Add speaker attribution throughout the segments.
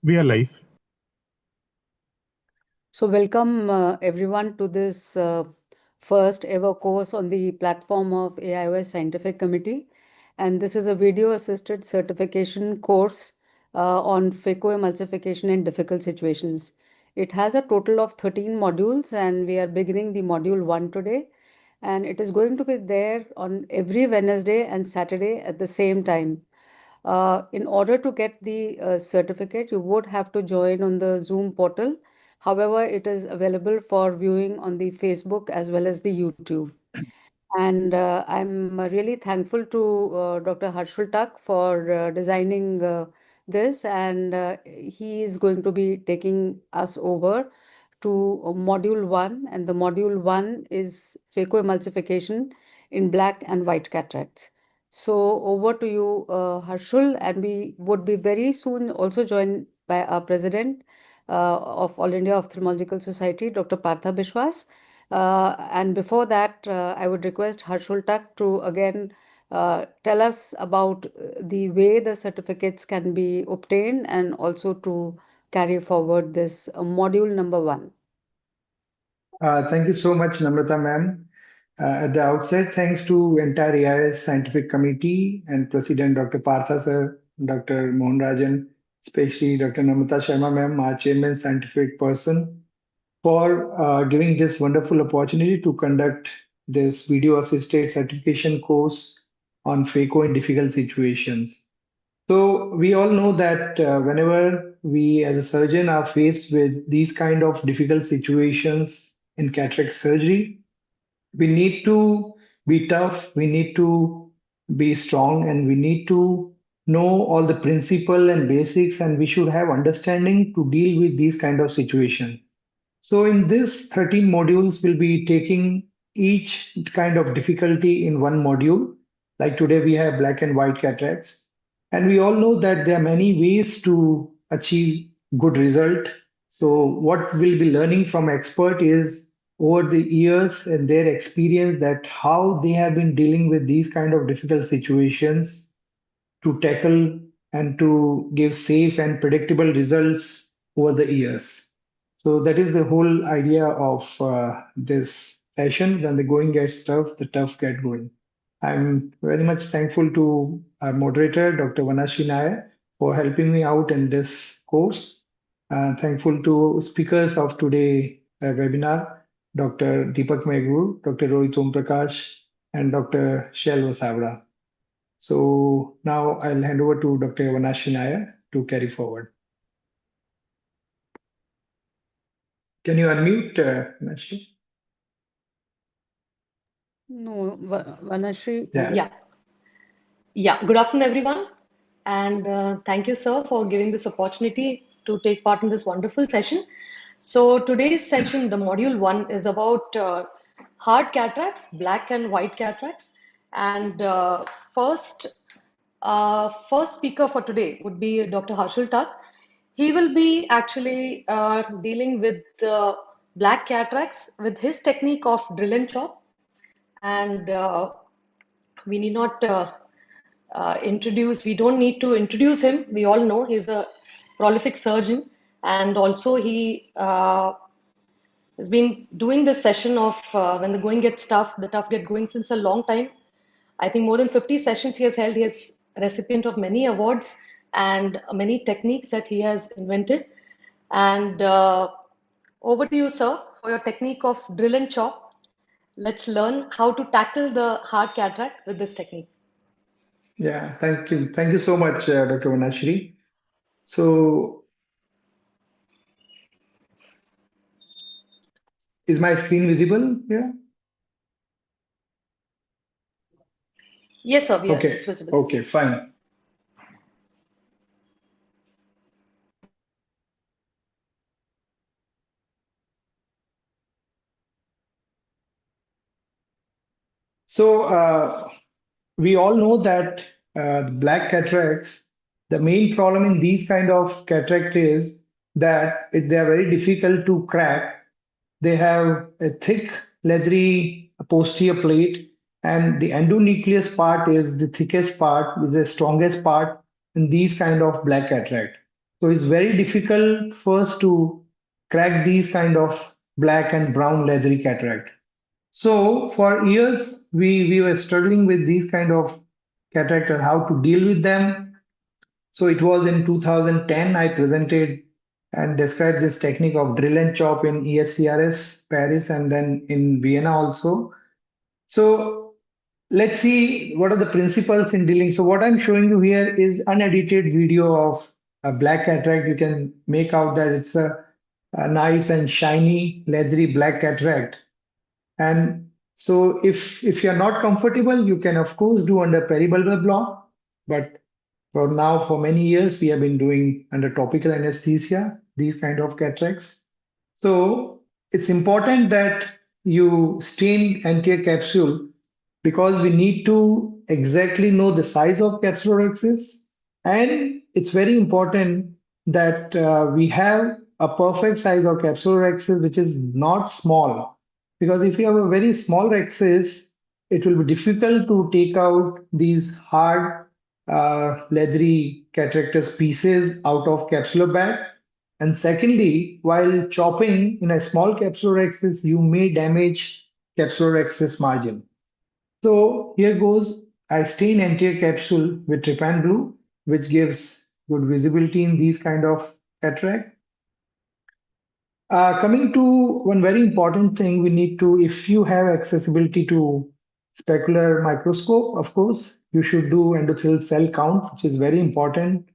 Speaker 1: We are live.
Speaker 2: So welcome everyone to this first ever course on the platform of AIOSS Scientific Committee. And this is a video assisted certification course on Phaco emulsification in difficult situations. It has a total of 13 modules and we are beginning the module 1 today. And it is going to be there on every Wednesday and Saturday at the same time. In order to get the certificate, you would have to join on the Zoom portal. However, it is available for viewing on the Facebook as well as the YouTube. And I'm really thankful to Dr. Harshul Tak for designing this, and he is going to be taking us over to module 1, and the module 1 is phacoemulsification in black and white cataracts. So over to you, Harshul, and we would be very soon also joined by our president of All India Ophthalmological Society, Dr. Partha Bishwas. And before that, I would request Harshul Tak to again tell us about the way the certificates can be obtained and also to carry forward this module number 1.
Speaker 3: Thank you so much, Namrata ma'am. At the outset, thanks to entire AIS Scientific Committee and President Dr. Partha sir, Dr. Mohan Rajan, especially Dr. Namrata Sharma ma'am, our Chairman Scientific Person, for giving this wonderful opportunity to conduct this video-assisted certification course on Phaco in difficult situations. So we all know that whenever we as a surgeon are faced with these kind of difficult situations in cataract surgery, we need to be tough, we need to be strong, and we need to know all the principle and basics, and we should have understanding to deal with these kind of situation. So in this 13 modules, we'll be taking each kind of difficulty in one module. Like today we have black and white cataracts. And we all know that there are many ways to achieve good result. So what we'll be learning from expert is over the years and their experience that how they have been dealing with these kind of difficult situations to tackle and to give safe and predictable results over the years. So that is the whole idea of this session. When the going gets tough, the tough get going. I'm very much thankful to our moderator, Dr. Vanashri Nair, for helping me out in this course. Thankful to speakers of today webinar, Dr. Deepak Meghur, Dr. Rohit Om Prakash, and Dr. Shel Vasavda. So now I'll hand over to Dr. Vanashri Nair to carry forward. Can you unmute, Vanashri?
Speaker 2: No, Vanashri.
Speaker 3: Yeah.
Speaker 4: Yeah. Good afternoon, everyone. And thank you, sir, for giving this opportunity to take part in this wonderful session. So today's session, the module 1, is about hard cataracts, black and white cataracts. And first, first speaker for today would be Dr. Harshul Tak. He will be actually dealing with black cataracts with his technique of drill and chop. And we need not we don't need to introduce him. We all know he's a prolific surgeon, and also he has been doing this session of when the going gets tough, the tough get going since a long time. I think more than 50 sessions he has held. He is recipient of many awards and many techniques that he has invented. And over to you, sir, for your technique of drill and chop. Let's learn how to tackle the hard cataract with this technique.
Speaker 3: Yeah, thank you. Thank you so much, Dr. Vanashri. So is my screen visible here?
Speaker 4: Yes, sir,
Speaker 3: Okay.
Speaker 4: it's visible.
Speaker 3: Okay, fine. So we all know that black cataracts, the main problem in these kind of cataract is that they are very difficult to crack. They have a thick, leathery posterior plate, and the endonucleus part is the thickest part, the strongest part in these kind of black cataract. So it's very difficult first to crack these kind of black and brown leathery cataract. So for years, we were struggling with these kind of cataract and how to deal with them. So it was in 2010 I presented and described this technique of drill and chop in ESCRS Paris and then in Vienna also. So let's see what are the principles in dealing. So what I'm showing you here is unedited video of a black cataract. You can make out that it's a nice and shiny leathery black cataract. And so if you're not comfortable, you can of course do under peribulbar block, but for now, for many years, we have been doing under topical anesthesia, these kind of cataracts. So it's important that you stain anterior capsule because we need to exactly know the size of capsular axis. And it's very important that we have a perfect size of capsular axis, which is not small. Because if you have a very small axis, it will be difficult to take out these hard leathery cataractous pieces out of capsular bag. And secondly, while chopping in a small capsular axis, you may damage capsular axis margin. So here goes, I stain anterior capsule with trypan blue, which gives good visibility in these kind of cataract. Coming to one very important thing, we need to, if you have accessibility to specular microscope, of course, you should do endothelial cell count, which is very important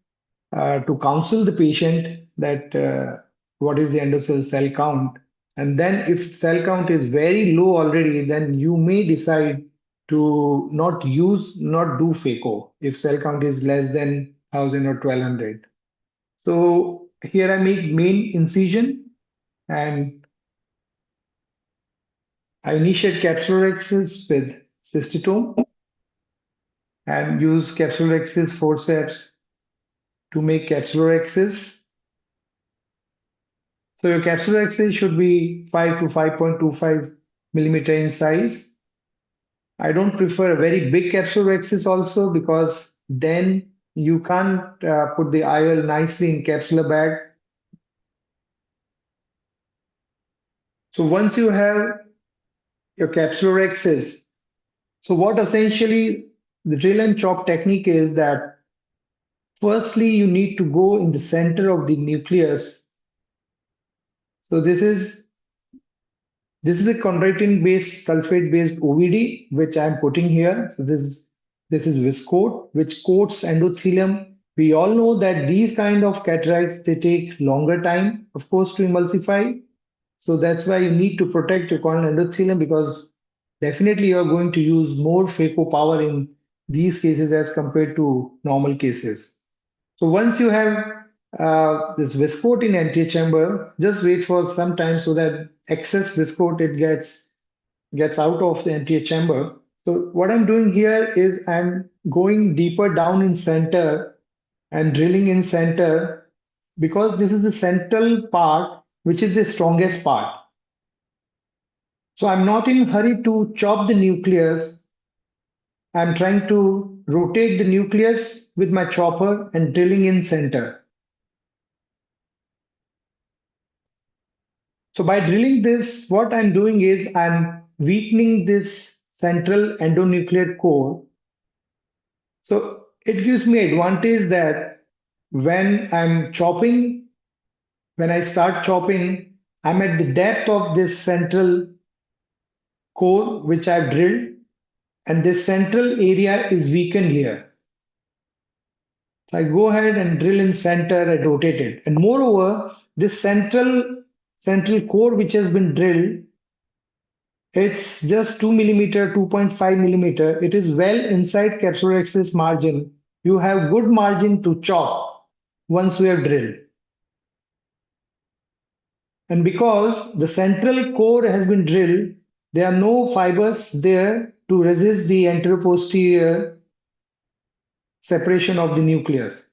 Speaker 3: to counsel the patient that what is the endothelial cell count. And then if cell count is very low already, then you may decide to not do Phaco if cell count is less than 1000 or 1200. So here I make main incision and I initiate capsular axis with cystotome and use capsular axis forceps to make capsular axis. So your capsular axis should be 5 to 5.25 millimeter in size. I don't prefer a very big capsular axis also because then you can't put the IOL nicely in capsular bag. So once you have your capsular axis, so what essentially the drill and chop technique is that firstly you need to go in the center of the nucleus. So this is a chondroitin-based, sulfate-based OVD, which I'm putting here. So this is viscoat, which coats endothelium. We all know that these kind of cataracts, they take longer time, of course, to emulsify. So that's why you need to protect your corneal endothelium because definitely you're going to use more phaco power in these cases as compared to normal cases. So once you have this viscoat in anterior chamber, just wait for some time so that excess viscoat it gets out of the anterior chamber. So what I'm doing here is I'm going deeper down in center and drilling in center because this is the central part which is the strongest part. So I'm not in a hurry to chop the nucleus. I'm trying to rotate the nucleus with my chopper and drilling in center. So by drilling this, what I'm doing is I'm weakening this central endonuclear core. So it gives me advantage that when I'm chopping, when I start chopping, I'm at the depth of this central core which I've drilled, and this central area is weakened here. So I go ahead and drill in center and rotate it. And moreover, this central core which has been drilled, it's just 2 millimeter, 2.5 millimeter. It is well inside capsular axis margin. You have good margin to chop once we have drilled. And because the central core has been drilled, there are no fibers there to resist the anteroposterior separation of the nucleus.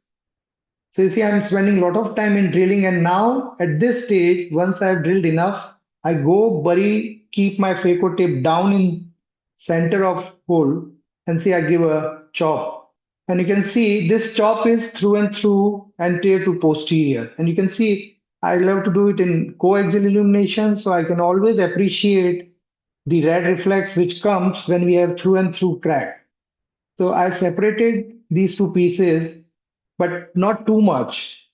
Speaker 3: So you see, I'm spending a lot of time in drilling, and now at this stage, once I've drilled enough, I go keep my phaco tip down in center of hole, and see I give a chop. And you can see this chop is through and through anterior to posterior. And you can see I love to do it in coaxial illumination, so I can always appreciate the red reflex which comes when we have through and through crack. So I separated these two pieces, but not too much.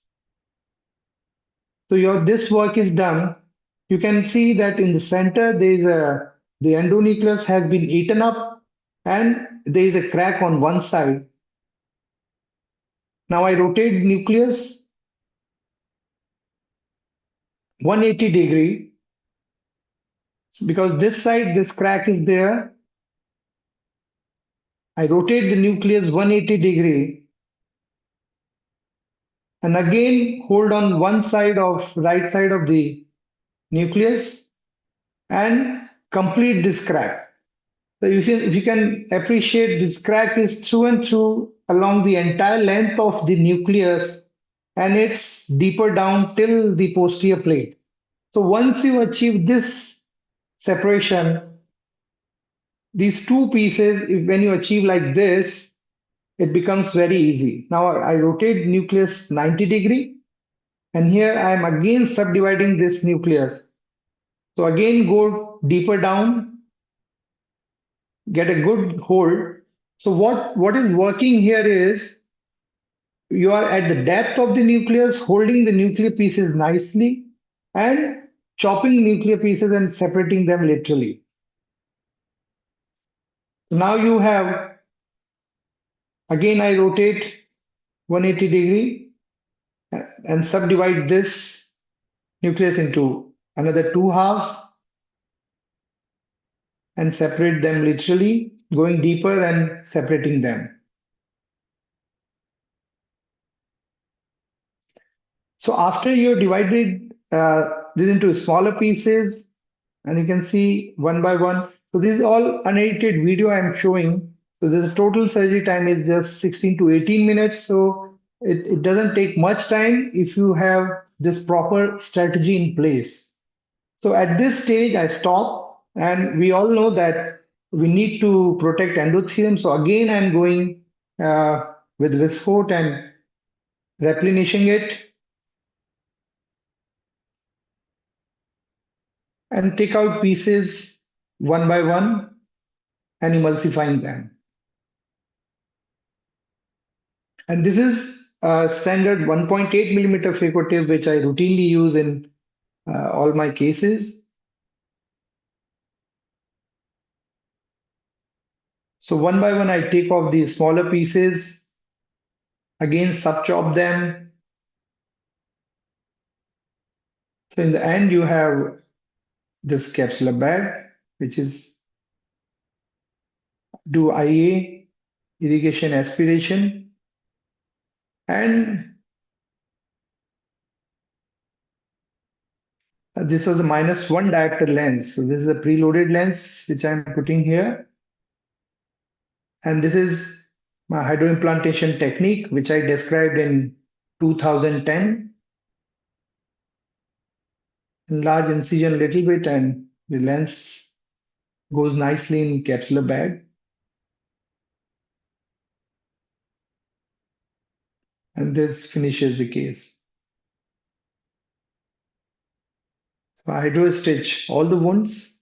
Speaker 3: So this work is done. You can see that in the center there is the endonucleus has been eaten up and there is a crack on one side. Now I rotate nucleus 180 degree because this side this crack is there. I rotate the nucleus 180 degree and again hold on one side of right side of the nucleus and complete this crack. So if you can appreciate, this crack is through and through along the entire length of the nucleus and it's deeper down till the posterior plate. So once you achieve this separation, these two pieces, when you achieve like this, it becomes very easy. Now I rotate nucleus 90 degree and here I am again subdividing this nucleus. So again go deeper down, get a good hold. So what is working here is you are at the depth of the nucleus, holding the nuclear pieces nicely and chopping nuclear pieces and separating them laterally. Now you have, again I rotate 180 degree and subdivide this nucleus into another two halves and separate them literally, going deeper and separating them. So after you divided this into smaller pieces, and you can see one by one. So this is all unedited video I'm showing. So the total surgery time is just 16 to 18 minutes. So it doesn't take much time if you have this proper strategy in place. So at this stage, I stop, and we all know that we need to protect endothelium. So again, I'm going with Viscoat and replenishing it and take out pieces one by one and emulsifying them. And this is a standard 1.8 millimeter Phaco tip, which I routinely use in all my cases. So one by one, I take off these smaller pieces, again sub-chop them. So in the end, you have this capsular bag, which is do IA, irrigation aspiration, and this was a -1 diopter lens. So this is a preloaded lens, which I'm putting here. And this is my hydroimplantation technique, which I described in 2010. Enlarge incision a little bit and the lens goes nicely in capsular bag. And this finishes the case. So I hydro stitch all the wounds.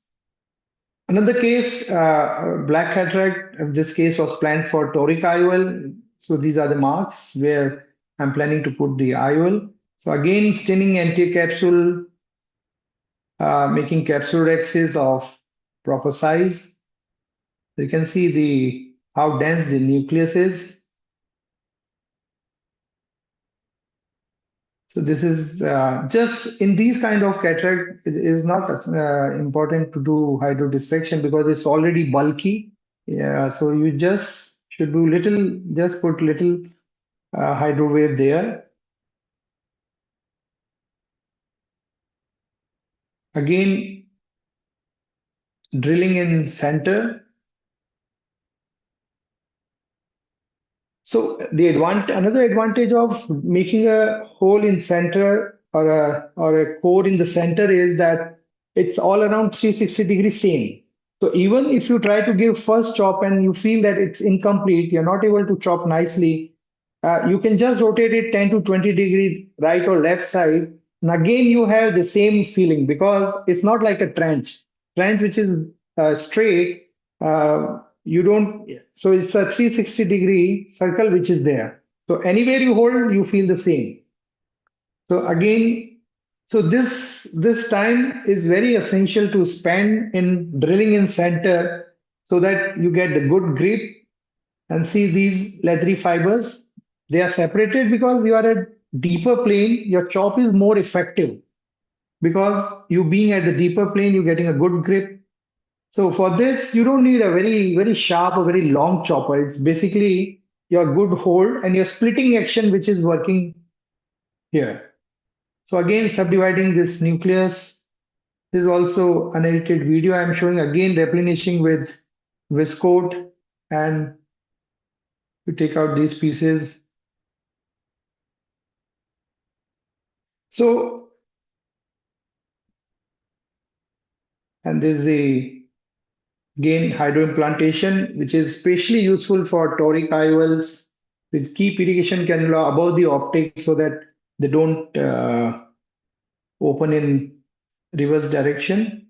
Speaker 3: Another case, black cataract. This case was planned for toric IOL. So these are the marks where I'm planning to put the IOL. So again, staining anterior capsule, making capsular axis of proper size. You can see how dense the nucleus is. So this is just in these kind of cataract, it is not important to do hydrodissection because it's already bulky. Yeah, so you just should do little, just put little hydro wave there. Again, drilling in center. So another advantage of making a hole in center or a core in the center is that it's all around 360 degrees same. So even if you try to give first chop and you feel that it's incomplete, you're not able to chop nicely, you can just rotate it 10 to 20 degree right or left side. And again, you have the same feeling because it's not like a trench which is straight. You don't, so it's a 360-degree circle which is there. So anywhere you hold, you feel the same. So again, so this time is very essential to spend in drilling in center so that you get the good grip and see these leathery fibers. They are separated because you are at deeper plane. Your chop is more effective because you being at the deeper plane, you're getting a good grip. So for this, you don't need a very sharp or very long chopper. It's basically your good hold and your splitting action which is working here. So again, subdividing this nucleus. This is also an edited video I'm showing again replenishing with viscoat, and you take out these pieces. So, and this is the again hydroimplantation, which is especially useful for toric IOLs with keep irrigation cannula above the optic so that they don't open in reverse direction.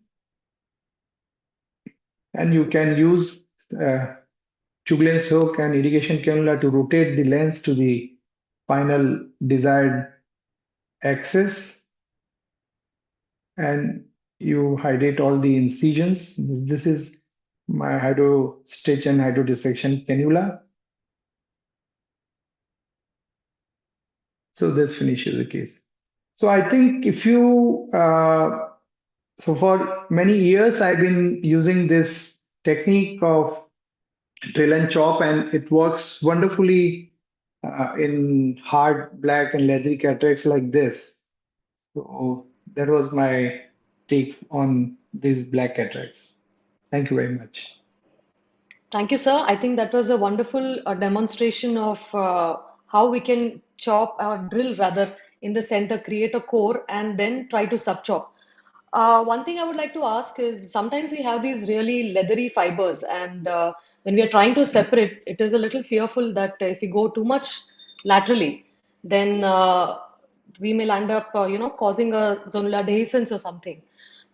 Speaker 3: And you can use tube lens hook and irrigation cannula to rotate the lens to the final desired axis, and you hydrate all the incisions. This is my hydro stitch and hydro dissection cannula. So this finishes the case. So I think if you, so for many years I've been using this technique of drill and chop, and it works wonderfully in hard black and leathery cataracts like this. So that was my take on these black cataracts. Thank you very much.
Speaker 4: Thank you, sir. I think that was a wonderful demonstration of how we can chop or drill rather in the center, create a core, and then try to sub-chop. One thing I would like to ask is sometimes we have these really leathery fibers, and when we are trying to separate, it is a little fearful that if we go too much laterally, then we may end up, causing a zonal adhesions or something.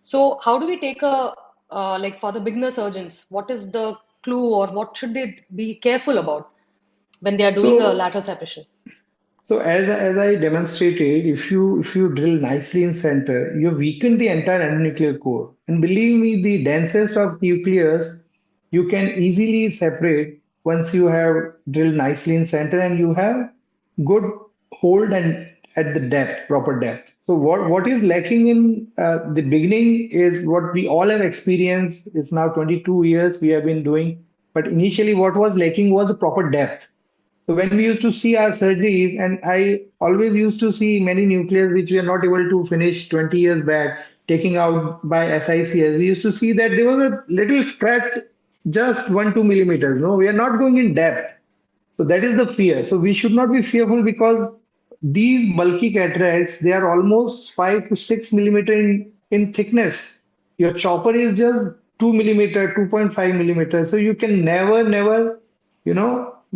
Speaker 4: So, how do we take a like for the beginner surgeons, what is the clue or what should they be careful about when they are doing a
Speaker 3: So
Speaker 4: lateral separation?
Speaker 3: So as I demonstrated, if you drill nicely in center, you weaken the entire endonuclear core. And believe me, the densest of nucleus you can easily separate once you have drilled nicely in center and you have good hold and at the depth, proper depth. So what is lacking in the beginning is what we all have experienced. It's now 22 years we have been doing, but initially what was lacking was a proper depth. So when we used to see our surgeries, and I always used to see many nucleus which we are not able to finish 20 years back, taking out by SICS, we used to see that there was a little scratch, just 1-2 millimeters. No, we are not going in depth. So that is the fear. So we should not be fearful because these bulky cataracts, they are almost 5 to 6 millimeter in thickness. Your chopper is just 2 millimeter, 2.5 millimeters. So you can never,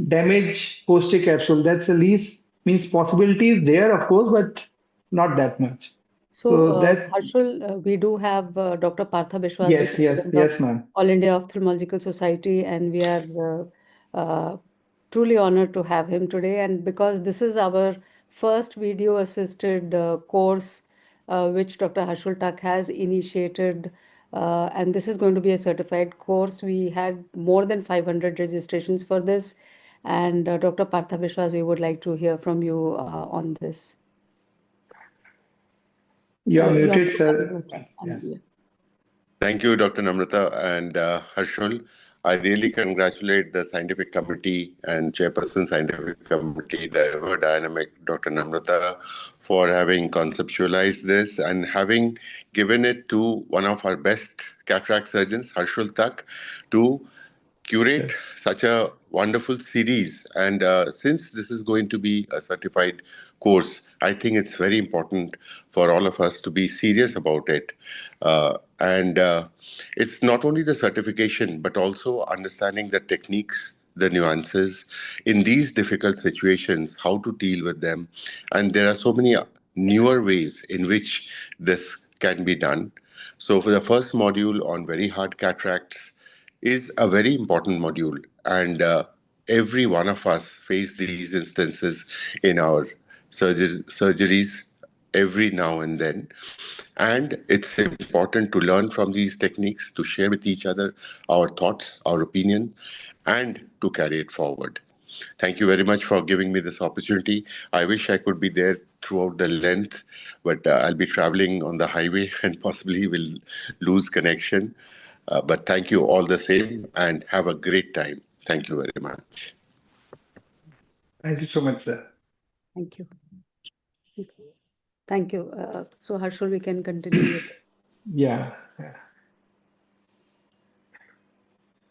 Speaker 3: damage posterior capsule. That's the least means possibility is there, of course, but not that much.
Speaker 2: So,
Speaker 3: So that,
Speaker 2: Harshul, we do have Dr. Partha Bishwas, the
Speaker 3: yes, yes,
Speaker 2: president of
Speaker 3: yes, ma'am.
Speaker 2: All India Ophthalmological Society, and we are truly honored to have him today. And because this is our first video assisted course, which Dr. Harshul Tak has initiated, and this is going to be a certified course. We had more than 500 registrations for this. And Dr. Partha Bishwas, we would like to hear from you on this.
Speaker 3: You're
Speaker 2: You have
Speaker 3: muted,
Speaker 2: to
Speaker 3: sir. Yeah.
Speaker 2: unmute.
Speaker 1: Thank you, Dr. Namrata and Harshul. I really congratulate the scientific committee and chairperson scientific committee, the ever dynamic Dr. Namrata, for having conceptualized this and having given it to one of our best cataract surgeons, Harshul Tak, to curate such a wonderful series. And since this is going to be a certified course, I think it's very important for all of us to be serious about it. And it's not only the certification, but also understanding the techniques, the nuances in these difficult situations, how to deal with them. And there are so many newer ways in which this can be done. So for the first module on very hard cataracts is a very important module, and every one of us face these instances in our surgeries every now and then. And it's important to learn from these techniques, to share with each other our thoughts, our opinion, and to carry it forward. Thank you very much for giving me this opportunity. I wish I could be there throughout the length, but I'll be traveling on the highway and possibly will lose connection. But thank you all the same, and have a great time. Thank you very much.
Speaker 3: Thank you so much, sir.
Speaker 2: Thank you. Thank you. So Harshul, we can continue with.
Speaker 3: Yeah.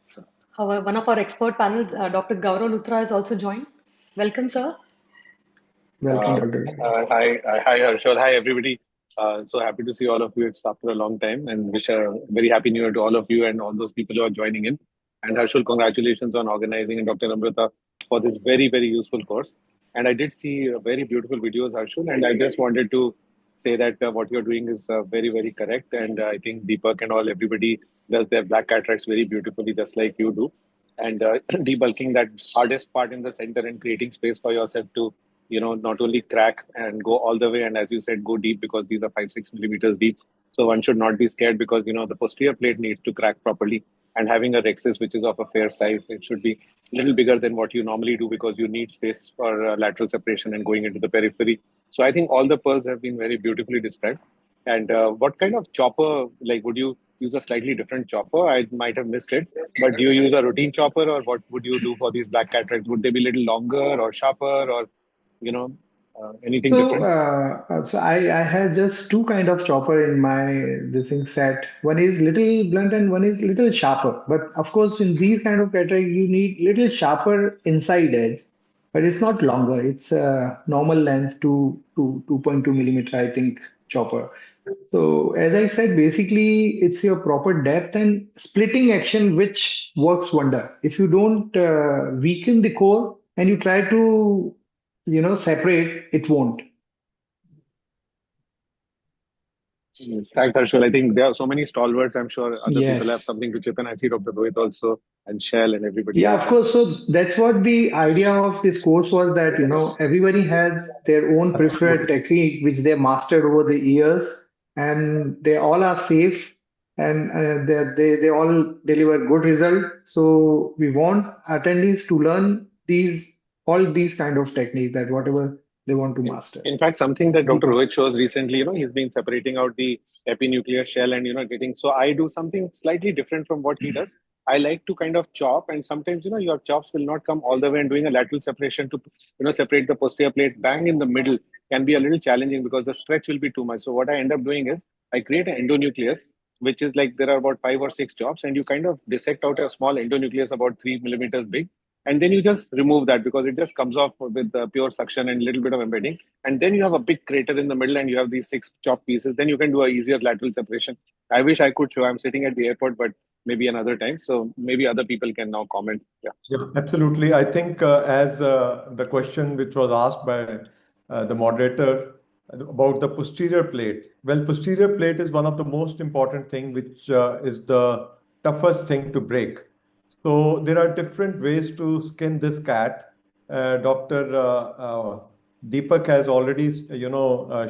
Speaker 4: So, one of our expert panels, Dr. Gaurav Luthra, has also joined. Welcome, sir.
Speaker 3: Welcome, Dr.
Speaker 5: Hi, Harshal. Hi, everybody. So happy to see all of you. It's after a long time, and wish a very happy new year to all of you and all those people who are joining in. And Harshal, congratulations on organizing, and Dr. Namrata for this very, very useful course. And I did see very beautiful videos, Harshal, and I just wanted to say that what you're doing is very, very correct. And I think Deepak and all, everybody does their black cataracts very beautifully, just like you do. And debulking that hardest part in the center and creating space for yourself to not only crack and go all the way, and as you said, go deep, because these are 5-6 millimeters deep. So one should not be scared, because the posterior plate needs to crack properly. And having a rhexis which is of a fair size, it should be a little bigger than what you normally do, because you need space for lateral separation and going into the periphery. So I think all the pearls have been very beautifully described. And what kind of chopper, like, would you use a slightly different chopper? I might have missed it, but do you use a routine chopper, or what would you do for these black cataracts? Would they be a little longer or sharper, or anything different?
Speaker 3: So I have just two kind of chopper in my this thing set. One is little blunt and one is little sharper. But of course, in these kind of cataract, you need little sharper inside edge, but it's not longer. It's a normal length to 2.2 millimeter, I think, chopper. So as I said, basically it's your proper depth and splitting action which works wonder. If you don't weaken the core and you try to separate, it won't.
Speaker 5: Yes. Thanks, Harshal. I think there are so many stalwarts. I'm sure other people have
Speaker 3: Yes.
Speaker 5: something to chip in. I see Dr. Rohit also, and Shell and everybody.
Speaker 3: Yeah, of course. So that's what the idea of this course was, that everybody has their own preferred technique which they mastered over the years, and they all are safe, and they all deliver good result. So we want attendees to learn all these kind of techniques, that whatever they want to master.
Speaker 5: In fact, something that Dr.
Speaker 3: Deepak.
Speaker 5: Rohit shows recently, he's been separating out the epinuclear shell and, getting. So I do something slightly different from what he does. I like to kind of chop, and sometimes, your chops will not come all the way, and doing a lateral separation to, separate the posterior plate bang in the middle can be a little challenging, because the stretch will be too much. So what I end up doing is I create an endonucleus, which is like, there are about 5 or 6 chops, and you kind of dissect out a small endonucleus about 3 millimeters big. And then you just remove that, because it just comes off with pure suction and a little bit of embedding. And then you have a big crater in the middle, and you have these 6 chop pieces. Then you can do a easier lateral separation. I wish I could show. I'm sitting at the airport, but maybe another time. So maybe other people can now comment.
Speaker 6: Yeah, absolutely. I think as the question which was asked by the moderator about the posterior plate. Well, posterior plate is one of the most important thing, which is the toughest thing to break. So there are different ways to skin this cat. Dr. Deepak has already,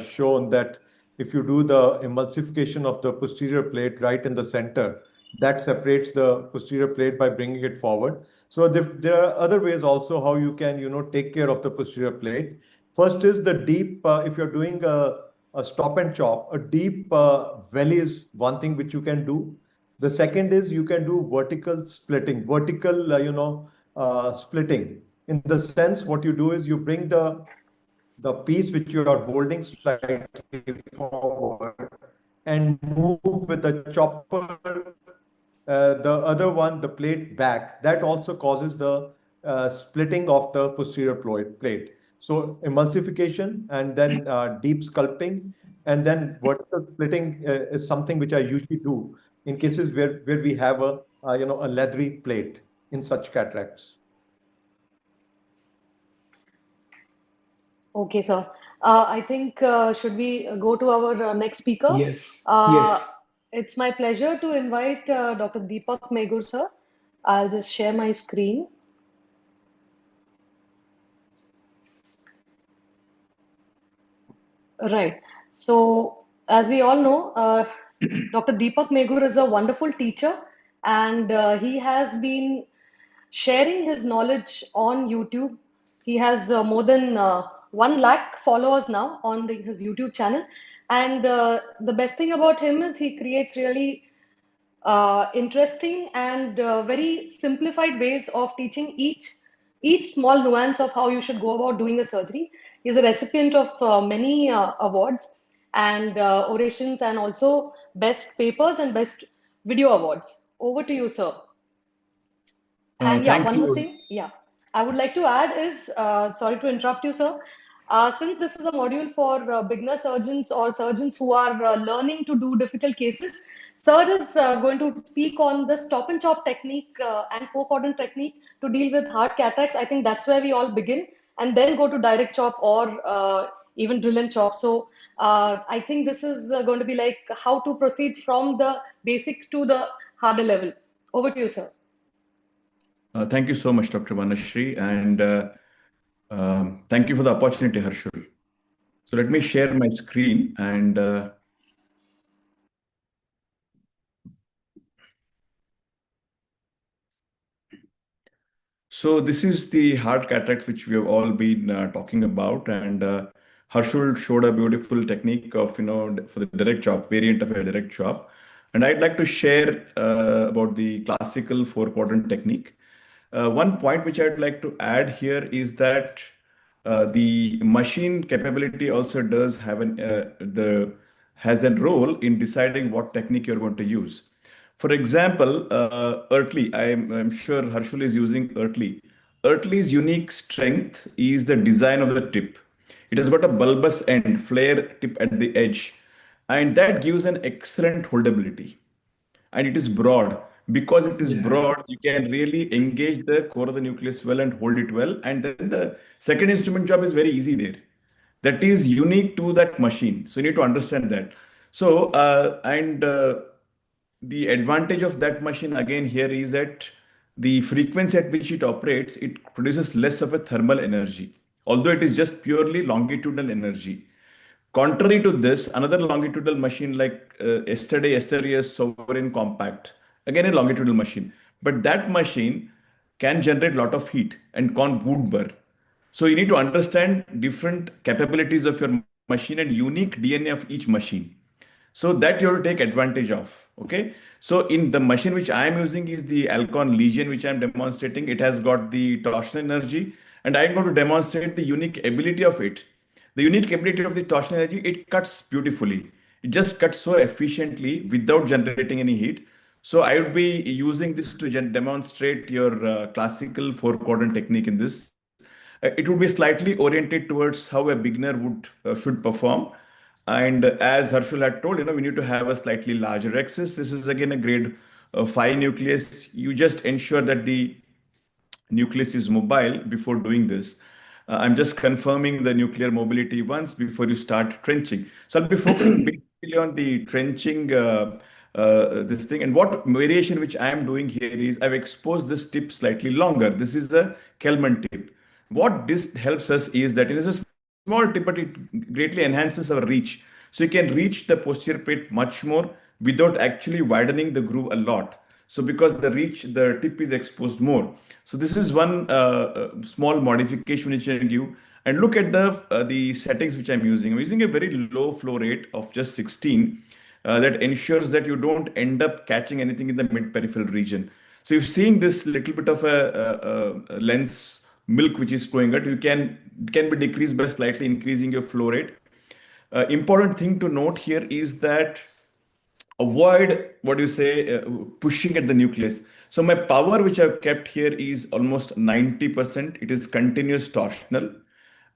Speaker 6: shown that if you do the emulsification of the posterior plate right in the center, that separates the posterior plate by bringing it forward. So there are other ways also how you can, take care of the posterior plate. First is the deep, if you're doing a stop and chop, a deep valley is one thing which you can do. The second is you can do vertical splitting, splitting. In the sense, what you do is you bring the piece which you are holding slightly forward and move with the chopper, the other one, the plate back. That also causes the splitting of the posterior plate. So emulsification and then deep sculpting, and then vertical splitting is something which I usually do in cases where we have a leathery plate in such cataracts.
Speaker 4: Okay, sir. I think should we go to our next speaker?
Speaker 3: Yes.
Speaker 4: Uh,
Speaker 3: Yes.
Speaker 4: it's my pleasure to invite Dr. Deepak Megur, sir. I'll just share my screen. Right. So, as we all know, Dr. Deepak Megur is a wonderful teacher, and he has been sharing his knowledge on YouTube. He has more than 1 lakh followers now on his YouTube channel. And the best thing about him is he creates really interesting and very simplified ways of teaching each small nuance of how you should go about doing a surgery. He's a recipient of many awards and orations, and also best papers and best video awards. Over to you, sir. And yeah,
Speaker 7: Thank
Speaker 4: one more
Speaker 7: you.
Speaker 4: thing. Yeah, I would like to add is, sorry to interrupt you, sir. Since this is a module for beginner surgeons or surgeons who are learning to do difficult cases, sir is going to speak on the stop and chop technique and four-quadrant technique to deal with hard cataracts. I think that's where we all begin, and then go to direct chop or even drill and chop. So I think this is going to be like how to proceed from the basic to the harder level. Over to you, sir.
Speaker 7: Thank you so much, Dr. Vanashri, and thank you for the opportunity, Harshul. So let me share my screen and so this is the hard cataracts which we have all been talking about, and Harshul showed a beautiful technique of for the direct chop variant of a direct chop, and I'd like to share about the classical four-quadrant technique. One point which I'd like to add here is that the machine capability also does have has a role in deciding what technique you're going to use. For example, Earthly, I'm sure Harshul is using Earthly. Earthly's unique strength is the design of the tip. It has got a bulbous end, flare tip at the edge, and that gives an excellent holdability. And it is broad. Because it is
Speaker 3: Yeah.
Speaker 7: broad, you can really engage the core of the nucleus well and hold it well. And then the second instrument job is very easy there. That is unique to that machine. So you need to understand that. So, the advantage of that machine again here is that the frequency at which it operates, it produces less of a thermal energy, although it is just purely longitudinal energy. Contrary to this, another longitudinal machine like yesterday's Sovereign Compact, again a longitudinal machine, but that machine can generate a lot of heat and would burn. So you need to understand different capabilities of your machine and unique DNA of each machine. So that you have to take advantage of. Okay. So in the machine which I am using is the Alcon Legion, which I am demonstrating. It has got the torsional energy, and I am going to demonstrate the unique ability of it. The unique ability of the torsional energy, it cuts beautifully. It just cuts so efficiently without generating any heat. So I would be using this to demonstrate your classical four-quadrant technique in this. It would be slightly oriented towards how a beginner would should perform. And as Harshul had told, we need to have a slightly larger axis. This is again a grade 5 nucleus. You just ensure that the nucleus is mobile before doing this. I'm just confirming the nuclear mobility once before you start trenching. So I'll be focusing basically on the trenching this thing. And what variation which I am doing here is I've exposed this tip slightly longer. This is the Kelman tip. What this helps us is that it is a small tip, but it greatly enhances our reach. So you can reach the posterior plate much more without actually widening the groove a lot. So because the tip is exposed more. So this is one small modification which I give. And look at the settings which I'm using. I'm using a very low flow rate of just 16. That ensures that you don't end up catching anything in the mid-peripheral region. So if seeing this little bit of a lens milk which is flowing out, can be decreased by slightly increasing your flow rate. Important thing to note here is that avoid what you say pushing at the nucleus. So my power which I've kept here is almost 90%. It is continuous torsional.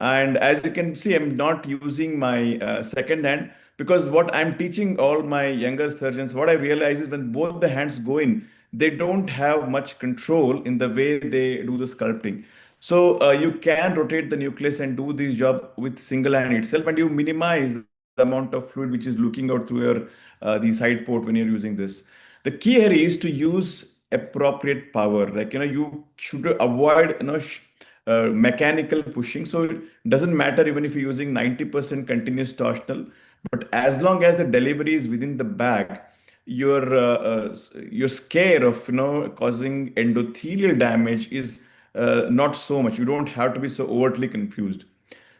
Speaker 7: And as you can see, I'm not using my second hand, because what I'm teaching all my younger surgeons, what I realize is when both the hands go in, they don't have much control in the way they do the sculpting. So you can rotate the nucleus and do this job with single hand itself, and you minimize the amount of fluid which is looking out through your the side port when you're using this. The key here is to use appropriate power. Like, you should avoid, mechanical pushing. So it doesn't matter even if you're using 90% continuous torsional, but as long as the delivery is within the bag, your scare of causing endothelial damage is not so much. You don't have to be so overtly confused.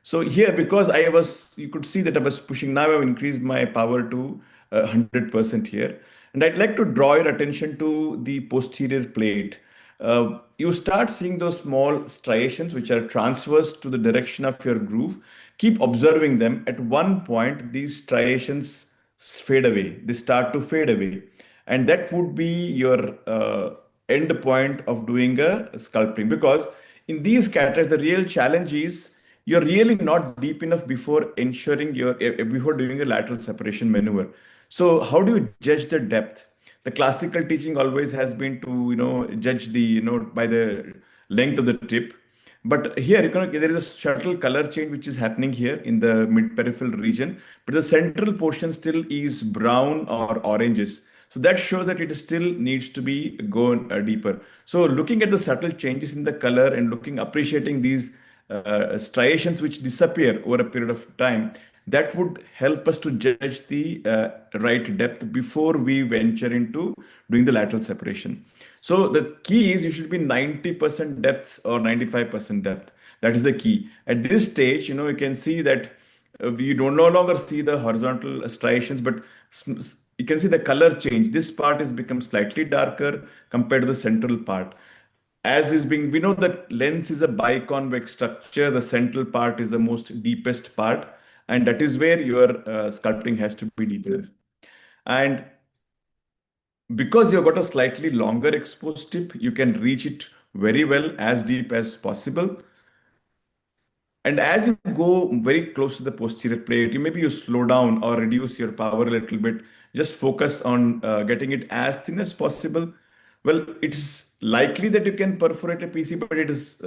Speaker 7: So here, because you could see that I was pushing, now I've increased my power to 100% here. And I'd like to draw your attention to the posterior plate. You start seeing those small striations which are transverse to the direction of your groove. Keep observing them. At one point, these striations fade away. They start to fade away. And that would be your end point of doing a sculpting. Because in these cataracts, the real challenge is you're really not deep enough before ensuring before doing a lateral separation maneuver. So how do you judge the depth? The classical teaching always has been to judge the by the length of the tip. But here there is a subtle color change which is happening here in the mid peripheral region, but the central portion still is brown or oranges. So that shows that it still needs to be gone deeper. So looking at the subtle changes in the color and appreciating these striations which disappear over a period of time, that would help us to judge the right depth before we venture into doing the lateral separation. So the key is you should be 90% depth or 95% depth. That is the key. At this stage, you can see that we don't no longer see the horizontal striations, but you can see the color change. This part has become slightly darker compared to the central part. We know that lens is a biconvex structure. The central part is the most deepest part, and that is where your sculpting has to be deeper. And because you've got a slightly longer exposed tip, you can reach it very well as deep as possible. And as you go very close to the posterior plate, you slow down or reduce your power a little bit. Just focus on getting it as thin as possible. Well, it's likely that you can perforate a PC, but it is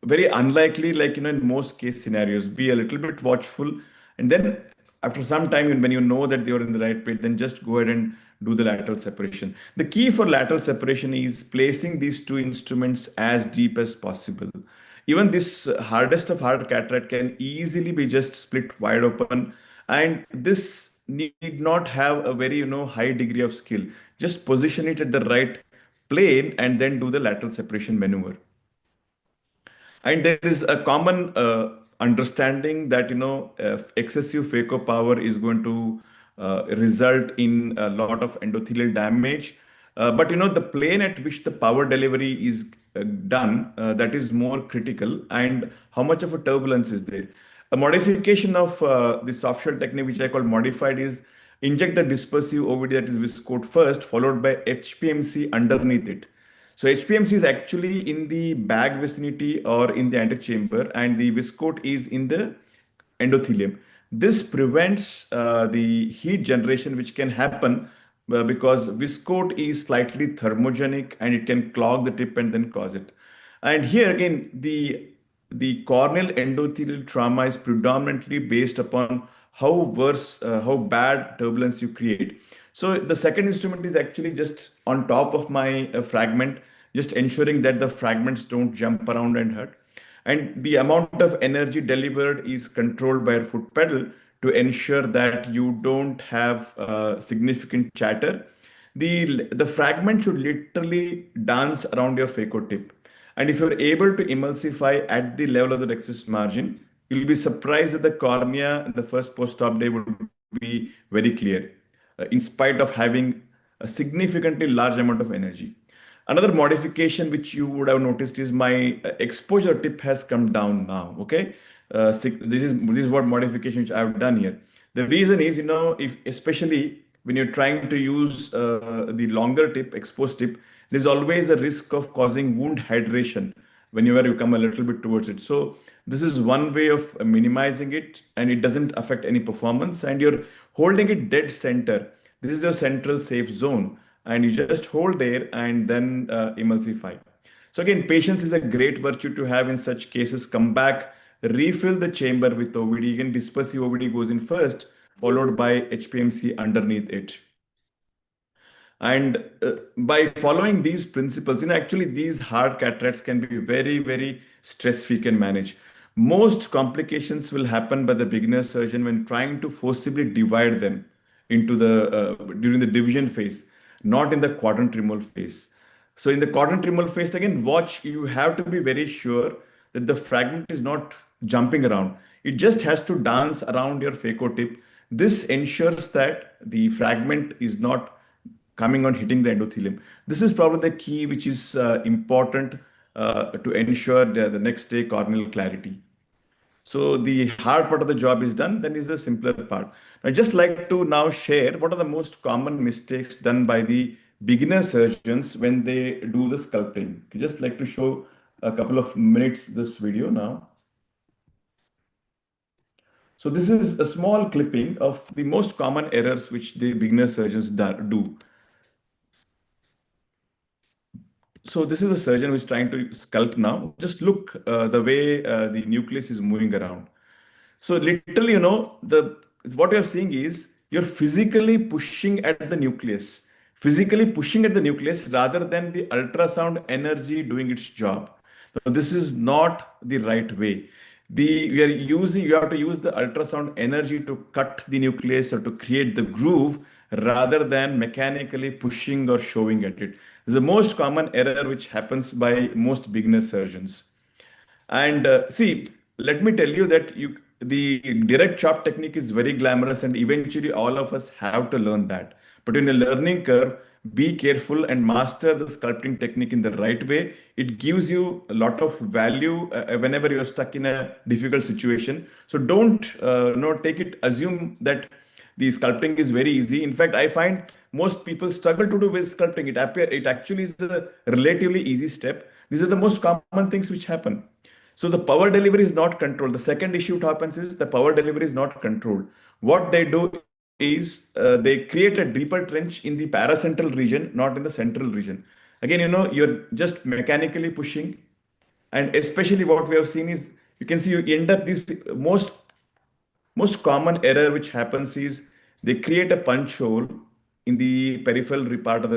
Speaker 7: very unlikely, like, in most case scenarios. Be a little bit watchful. And then after some time, when you know that you're in the right plate, then just go ahead and do the lateral separation. The key for lateral separation is placing these two instruments as deep as possible. Even this hardest of hard cataract can easily be just split wide open, and this need not have a very high degree of skill. Just position it at the right plane and then do the lateral separation maneuver. And there is a common understanding that excessive phaco power is going to result in a lot of endothelial damage. But the plane at which the power delivery is done, that is more critical, and how much of a turbulence is there. A modification of the soft shell technique, which I call modified, is inject the dispersive OVD, that is viscoat, first, followed by HPMC underneath it. So HPMC is actually in the bag vicinity or in the antechamber, and the viscoat is in the endothelium. This prevents the heat generation, which can happen because viscoat is slightly thermogenic and it can clog the tip and then cause it. And here again, the corneal endothelial trauma is predominantly based upon how bad turbulence you create. So the second instrument is actually just on top of my fragment, just ensuring that the fragments don't jump around and hurt. And the amount of energy delivered is controlled by a foot pedal to ensure that you don't have significant chatter. The fragment should literally dance around your phaco tip. And if you're able to emulsify at the level of the rexus margin, you'll be surprised that the cornea in the first post-op day would be very clear, in spite of having a significantly large amount of energy. Another modification which you would have noticed is my exposure tip has come down now. Okay, this is what modification which I've done here. The reason is, if especially when you're trying to use the longer tip, exposed tip, there's always a risk of causing wound hydration whenever you come a little bit towards it. So this is one way of minimizing it, and it doesn't affect any performance, and you're holding it dead center. This is your central safe zone, and you just hold there and then emulsify. So again, patience is a great virtue to have in such cases. Come back, refill the chamber with OVD. Again, dispersive OVD goes in first, followed by HPMC underneath it. And by following these principles, actually these hard cataracts can be very, very stress-free, can manage. Most complications will happen by the beginner surgeon when trying to forcibly divide them into during the division phase, not in the quadrant removal phase. So in the quadrant removal phase, again, you have to be very sure that the fragment is not jumping around. It just has to dance around your phaco tip. This ensures that the fragment is not coming on hitting the endothelium. This is probably the key which is important to ensure the next day corneal clarity. So the hard part of the job is done, then is the simpler part. I'd just like to now share what are the most common mistakes done by the beginner surgeons when they do the sculpting. I'd just like to show a couple of minutes this video now. So this is a small clipping of the most common errors which the beginner surgeons do. So this is a surgeon who is trying to sculpt now. Just look the way the nucleus is moving around. So literally, what you're seeing is you're physically pushing at the nucleus, rather than the ultrasound energy doing its job. So this is not the right way. You have to use the ultrasound energy to cut the nucleus or to create the groove rather than mechanically pushing or shoving at it. This is the most common error which happens by most beginner surgeons. And see, let me tell you that the direct chop technique is very glamorous, and eventually all of us have to learn that. But in a learning curve, be careful and master the sculpting technique in the right way. It gives you a lot of value whenever you're stuck in a difficult situation. So don't assume that the sculpting is very easy. In fact, I find most people struggle to do with sculpting. It actually is a relatively easy step. These are the most common things which happen. So the power delivery is not controlled. The second issue that happens is the power delivery is not controlled. What they do is they create a deeper trench in the paracentral region, not in the central region. Again, you're just mechanically pushing. And especially what we have seen is, you can see you end up these most common error which happens is they create a punch hole in the peripheral part of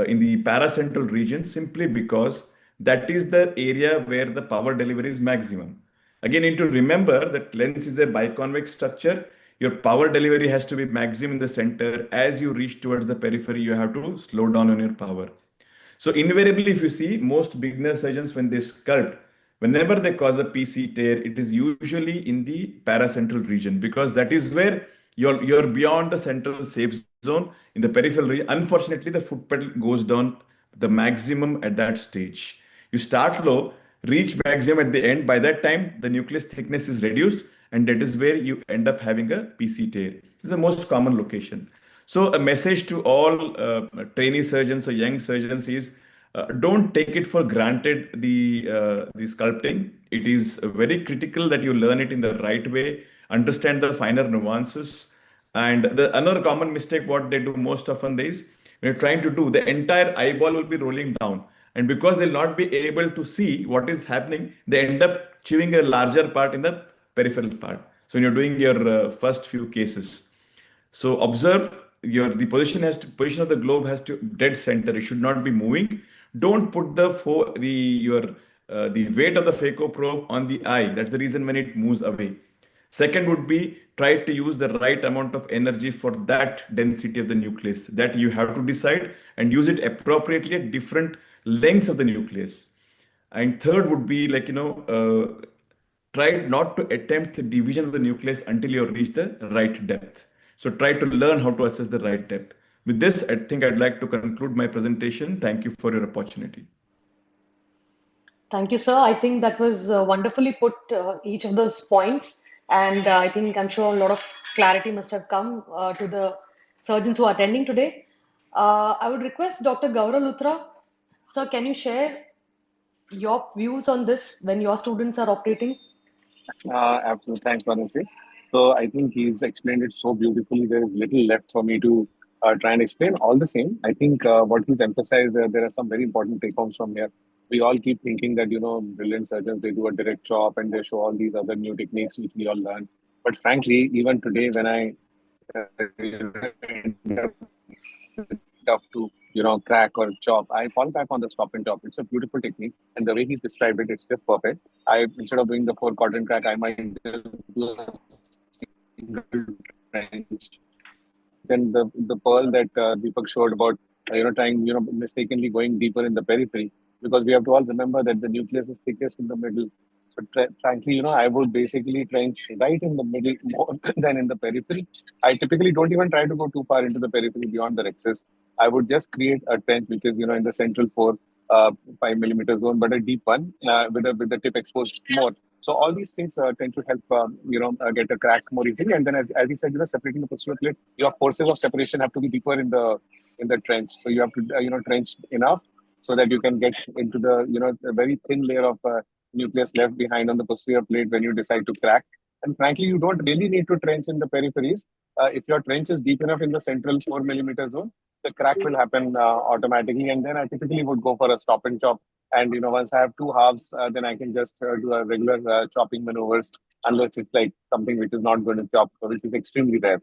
Speaker 7: in the paracentral region, simply because that is the area where the power delivery is maximum. Again, you need to remember that lens is a biconvex structure. Your power delivery has to be maximum in the center. As you reach towards the periphery, you have to slow down on your power. So invariably, if you see most beginner surgeons, when they sculpt, whenever they cause a PC tear, it is usually in the paracentral region, because that is where you're beyond the central safe zone. In the peripheral region, unfortunately, the foot pedal goes down the maximum at that stage. You start low, reach maximum at the end. By that time, the nucleus thickness is reduced, and that is where you end up having a PC tear. This is the most common location. So a message to all trainee surgeons or young surgeons is, don't take it for granted the sculpting. It is very critical that you learn it in the right way, understand the finer nuances. And another common mistake what they do most often is, when you're trying to do, the entire eyeball will be rolling down. And because they'll not be able to see what is happening, they end up chewing a larger part in the peripheral part. So when you're doing your first few cases. So observe the position of the globe has to dead center. It should not be moving. Don't put the weight of the phaco probe on the eye. That's the reason when it moves away. Second would be, try to use the right amount of energy for that density of the nucleus. That you have to decide and use it appropriately at different lengths of the nucleus. And third would be try not to attempt the division of the nucleus until you reach the right depth. So try to learn how to assess the right depth. With this, I think I'd like to conclude my presentation. Thank you for your opportunity.
Speaker 4: Thank you, sir. I think that was wonderfully put, each of those points. And I'm sure a lot of clarity must have come to the surgeons who are attending today. I would request Dr. Gaurav Luthra. Sir, can you share your views on this when your students are operating?
Speaker 5: Absolutely. Thanks, Manoj. So I think he's explained it so beautifully. There is little left for me to try and explain. All the same, I think what he's emphasized, there are some very important take-homes from here. We all keep thinking that, brilliant surgeons, they do a direct chop and they show all these other new techniques which we all learn. But frankly, even today, when I tough to crack or chop, I fall back on the stop and chop. It's a beautiful technique, and the way he's described it, it's just perfect. I Instead of doing the 4 quadrant crack, I might just do a single trench. Then the pearl that Deepak showed about trying mistakenly going deeper in the periphery, because we have to all remember that the nucleus is thickest in the middle. So frankly, I would basically trench right in the middle more than in the periphery. I typically don't even try to go too far into the periphery beyond the rexus. I would just create a trench which is in the central 5 millimeter zone, but a deep one with the tip exposed more. So all these things tend to help get a crack more easily. And then as you said, separating the posterior plate, your forces of separation have to be deeper in the trench. So you have to trench enough so that you can get into the a very thin layer of nucleus left behind on the posterior plate when you decide to crack. And frankly, you don't really need to trench in the peripheries. If your trench is deep enough in the central 4 millimeter zone, the crack will happen automatically. And then I typically would go for a stop and chop. And once I have two halves, then I can just do a regular chopping maneuvers, unless it's like something which is not going to chop, which is extremely rare.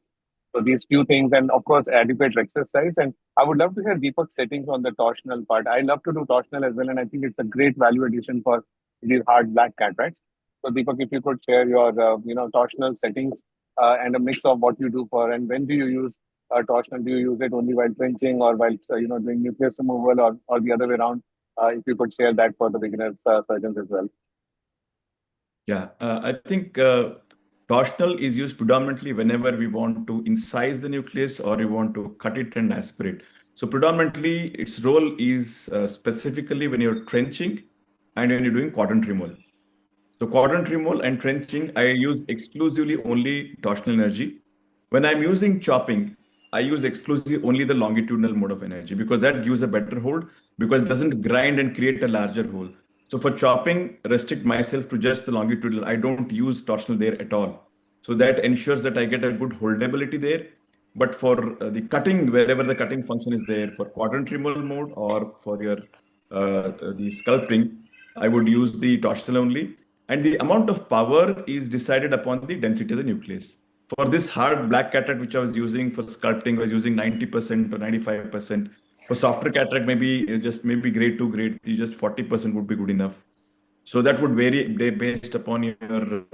Speaker 5: So these few things, and of course, adequate exercise. And I would love to hear Deepak's settings on the torsional part. I love to do torsional as well, and I think it's a great value addition for these hard black cataracts. So Deepak, if you could share your torsional settings and a mix of what you do for, and when do you use torsional? Do you use it only while trenching or while doing nucleus removal, or the other way around? If you could share that for the beginners surgeons as well.
Speaker 7: Yeah, I think torsional is used predominantly whenever we want to incise the nucleus or we want to cut it and aspirate. So predominantly its role is specifically when you're trenching and when you're doing quadrant removal. So quadrant removal and trenching, I use exclusively only torsional energy. When I'm using chopping, I use exclusively only the longitudinal mode of energy because that gives a better hold because it doesn't grind and create a larger hole. So for chopping, restrict myself to just the longitudinal. I don't use torsional there at all. So that ensures that I get a good holdability there. But for the cutting, wherever the cutting function is there, for quadrant removal mode or for your the sculpting, I would use the torsional only. And the amount of power is decided upon the density of the nucleus. For this hard black cataract, which I was using for sculpting, I was using 90% or 95%. For softer cataract, maybe grade 2, grade 3, just 40% would be good enough. So that would vary based upon your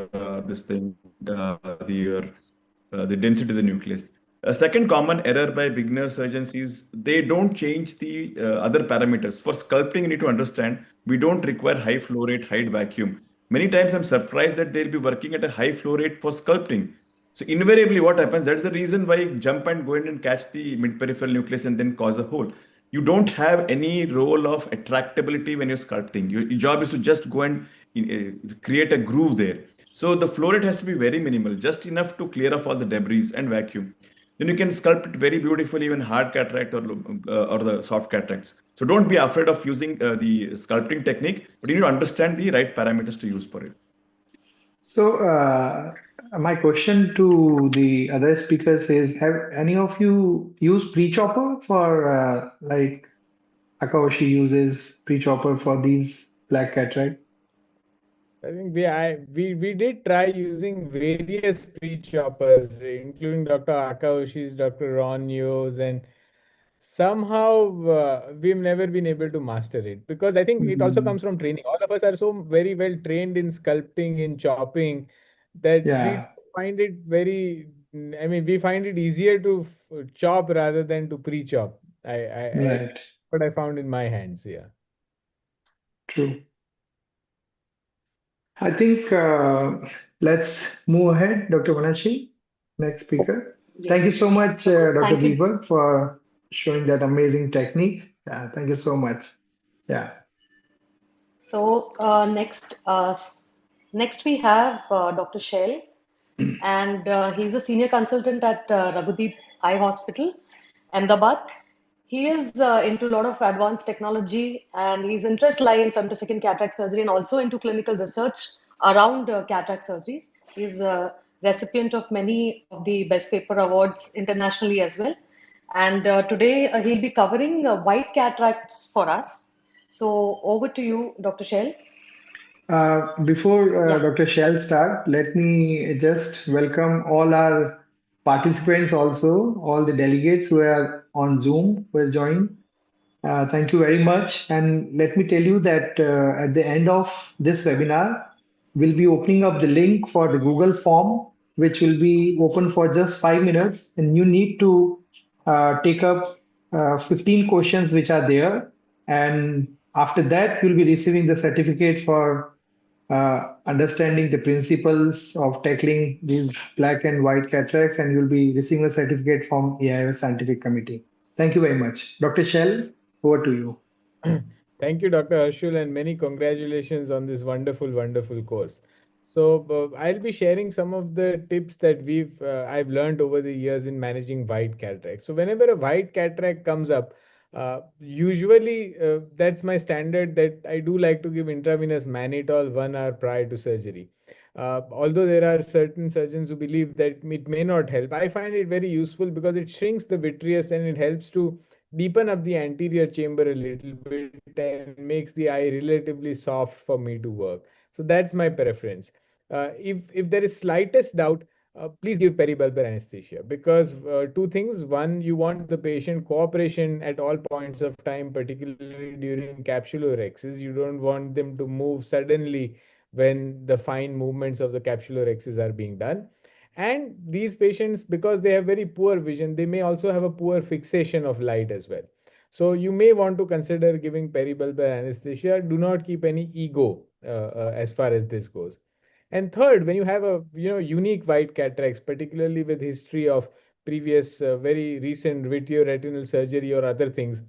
Speaker 7: the density of the nucleus. A second common error by beginner surgeons is they don't change the other parameters. For sculpting, you need to understand we don't require high flow rate, high vacuum. Many times I'm surprised that they'll be working at a high flow rate for sculpting. So invariably what happens, that's the reason why jump and go in and catch the mid-peripheral nucleus and then cause a hole. You don't have any role of attractability when you're sculpting. Your job is to just go and create a groove there. So the flow rate has to be very minimal, just enough to clear off all the debris and vacuum. Then you can sculpt it very beautifully, even hard cataract or the soft cataracts. So don't be afraid of using the sculpting technique, but you need to understand the right parameters to use for it.
Speaker 3: So, my question to the other speakers is: have any of you used pre-chopper for like AIOSSC uses pre-chopper for these black cataract?
Speaker 8: I think we did try using various pre-choppers, including Dr. Akaoshi's, Dr. Ron Yo's, and somehow we've never been able to master it because I think it also comes from training. All of us are so very well trained in sculpting, in chopping, that we find it we find it easier to chop rather than to pre-chop. What I found in my hands, yeah.
Speaker 3: True. I think let's move ahead, Dr. Manashi, next speaker. Yes. Thank you so much, Dr. Deepak, for showing that amazing technique. Thank you so much. Yeah.
Speaker 4: So next we have Dr. Shail, and he's a senior consultant at Raghudeep Eye Hospital, Ahmedabad. He is into a lot of advanced technology, and his interests lie in femtosecond cataract surgery and also into clinical research around cataract surgeries. He's a recipient of many of the best paper awards internationally as well. And today he'll be covering white cataracts for us. So over to you, Dr. Shell.
Speaker 3: Before
Speaker 4: Yeah.
Speaker 3: Dr. Shell start, let me just welcome all our participants also, all the delegates who are on Zoom who has joined. Thank you very much. And let me tell you that at the end of this webinar, we'll be opening up the link for the Google form, which will be open for just 5 minutes. And you need to take up 15 questions which are there. And after that, you'll be receiving the certificate for understanding the principles of tackling these black and white cataracts, and you'll be receiving a certificate from AIOS Scientific Committee. Thank you very much. Dr. Shell, over to you.
Speaker 8: Thank you, Dr. Harshul, and many congratulations on this wonderful, wonderful course. So I'll be sharing some of the tips that I've learned over the years in managing white cataract. So whenever a white cataract comes up, usually that's my standard that I do like to give intravenous mannitol 1 hour prior to surgery. Although there are certain surgeons who believe that it may not help, I find it very useful because it shrinks the vitreous and it helps to deepen up the anterior chamber a little bit and makes the eye relatively soft for me to work. So that's my preference. If there is slightest doubt, please give peribulbar anesthesia because two things. One, you want the patient cooperation at all points of time, particularly during capsulorhexis. You don't want them to move suddenly when the fine movements of the capsulorhexis are being done. And these patients, because they have very poor vision, they may also have a poor fixation of light as well. So you may want to consider giving peribulbar anesthesia. Do not keep any ego as far as this goes. And third, when you have a unique white cataracts, particularly with history of previous very recent vitreoretinal surgery or other things,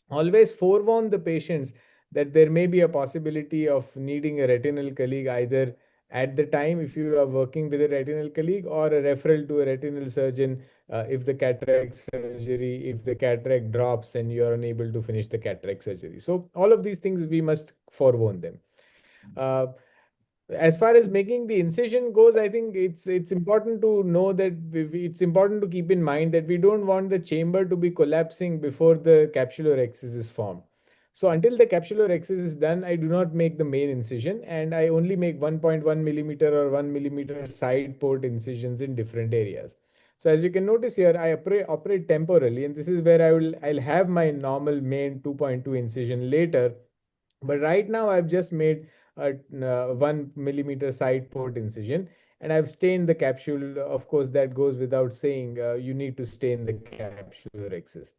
Speaker 8: always forewarn the patients that there may be a possibility of needing a retinal colleague either at the time if you are working with a retinal colleague or a referral to a retinal surgeon if the cataract surgery, if the cataract drops and you are unable to finish the cataract surgery. So all of these things we must forewarn them. Uh, as far as making the incision goes, I think it's important to know that it's important to keep in mind that we don't want the chamber to be collapsing before the capsulorhexis is formed. So until the capsulorhexis is done, I do not make the main incision and I only make 1.1 millimeter or 1 millimeter side port incisions in different areas. So as you can notice here, I operate temporally, and this is where I'll have my normal main 2.2 incision later. But right now I've just made a 1 millimeter side port incision and I've stained the capsule. Of course, that goes without saying. You need to stain the capsulorhexis.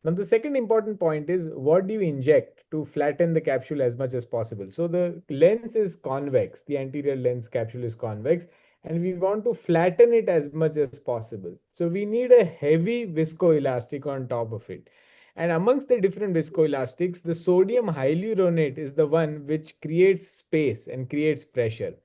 Speaker 8: Now, the second important point is what do you inject to flatten the capsule as much as possible? So the lens is convex, the anterior lens capsule is convex, and we want to flatten it as much as possible. So we need a heavy viscoelastic on top of it. And amongst the different viscoelastics, the sodium hyaluronate is the one which creates space and creates pressure.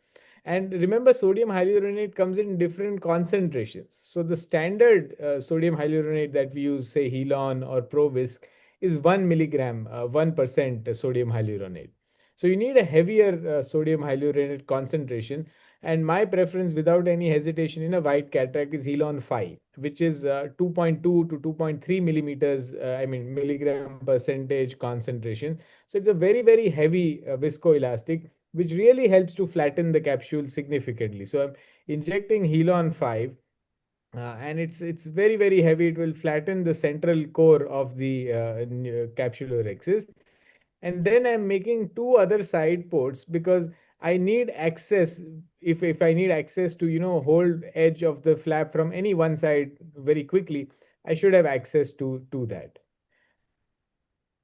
Speaker 8: And remember, sodium hyaluronate comes in different concentrations. So the standard sodium hyaluronate that we use, say Helon or Provisc, is 1 milligram, 1% sodium hyaluronate. So you need a heavier sodium hyaluronate concentration. And my preference, without any hesitation, in a white cataract is Helon 5, which is 2.2 to 2.3 millimeters, milligram percentage concentration. So it's a very, very heavy viscoelastic, which really helps to flatten the capsule significantly. So I'm injecting Helon 5. And it's very, very heavy. It will flatten the central core of the capsulorhexis. And then I'm making two other side ports because I need access. If I need access to hold edge of the flap from any one side very quickly, I should have access to that.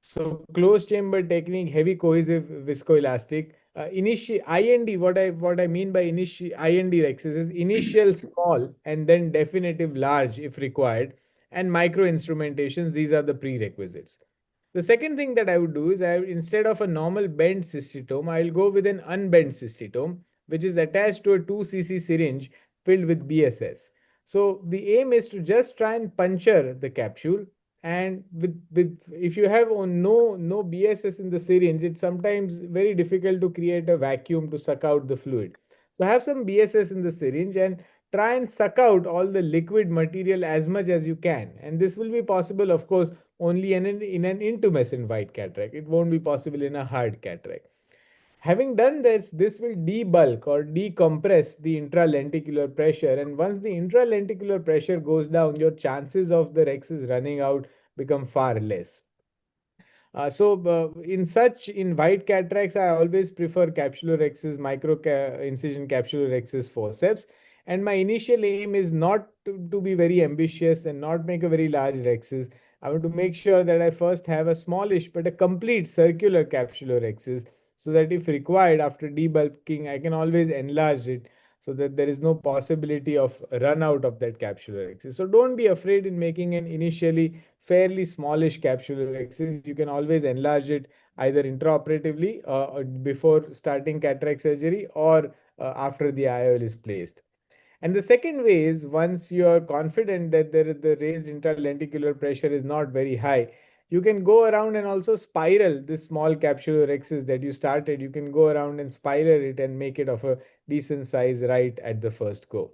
Speaker 8: So closed chamber technique, heavy cohesive viscoelastic. IND, what I mean by IND rhexis is initial small and then definitive large if required, and micro instrumentations. These are the prerequisites. The second thing that I would do is instead of a normal bent cystitome, I'll go with an unbent cystitome, which is attached to a 2 cc syringe filled with BSS. So the aim is to just try and puncture the capsule And with if you have no BSS in the syringe, it's sometimes very difficult to create a vacuum to suck out the fluid. So have some BSS in the syringe and try and suck out all the liquid material as much as you can. And this will be possible, of course, only in an intumescent white cataract. It won't be possible in a hard cataract. Having done this, this will debulk or decompress the intralenticular pressure. And once the intralenticular pressure goes down, your chances of the rexes running out become far less. In white cataracts, I always prefer capsulorhexis, incision capsulorhexis forceps. And my initial aim is not to be very ambitious and not make a very large rhexis. I want to make sure that I first have a smallish but a complete circular capsulorhexis, so that if required after debulking, I can always enlarge it so that there is no possibility of run out of that capsulorhexis. So don't be afraid in making an initially fairly smallish capsulorhexis. You can always enlarge it either intraoperatively before starting cataract surgery or after the IOL is placed. And the second way is, once you are confident that the raised intralenticular pressure is not very high, you can go around and also spiral this small capsulorhexis that you started. You can go around and spiral it and make it of a decent size right at the first go.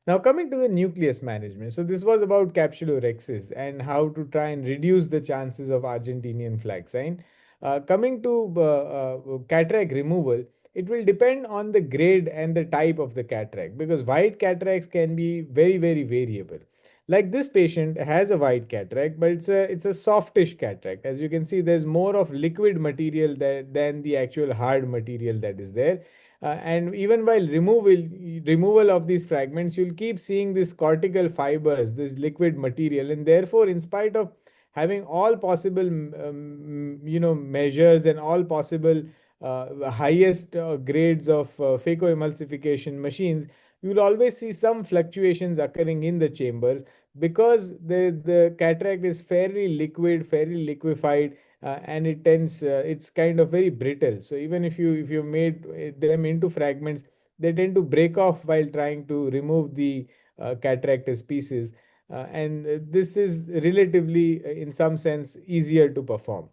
Speaker 8: Now coming to the nucleus management. So this was about capsulorhexis and how to try and reduce the chances of Argentinian flag sign. Coming to cataract removal, it will depend on the grade and the type of the cataract, because white cataracts can be very variable. Like this patient has a white cataract, but it's a softish cataract. As you can see, there's more of liquid material than the actual hard material that is there. And even while removal of these fragments, you'll keep seeing these cortical fibers, this liquid material, and therefore, in spite of having all possible measures and all possible highest grades of phaco emulsification machines, you will always see some fluctuations occurring in the chambers, because the cataract is fairly liquid, fairly liquefied, and it's kind of very brittle. So even if you made them into fragments, they tend to break off while trying to remove the cataract pieces, and this is relatively, in some sense, easier to perform.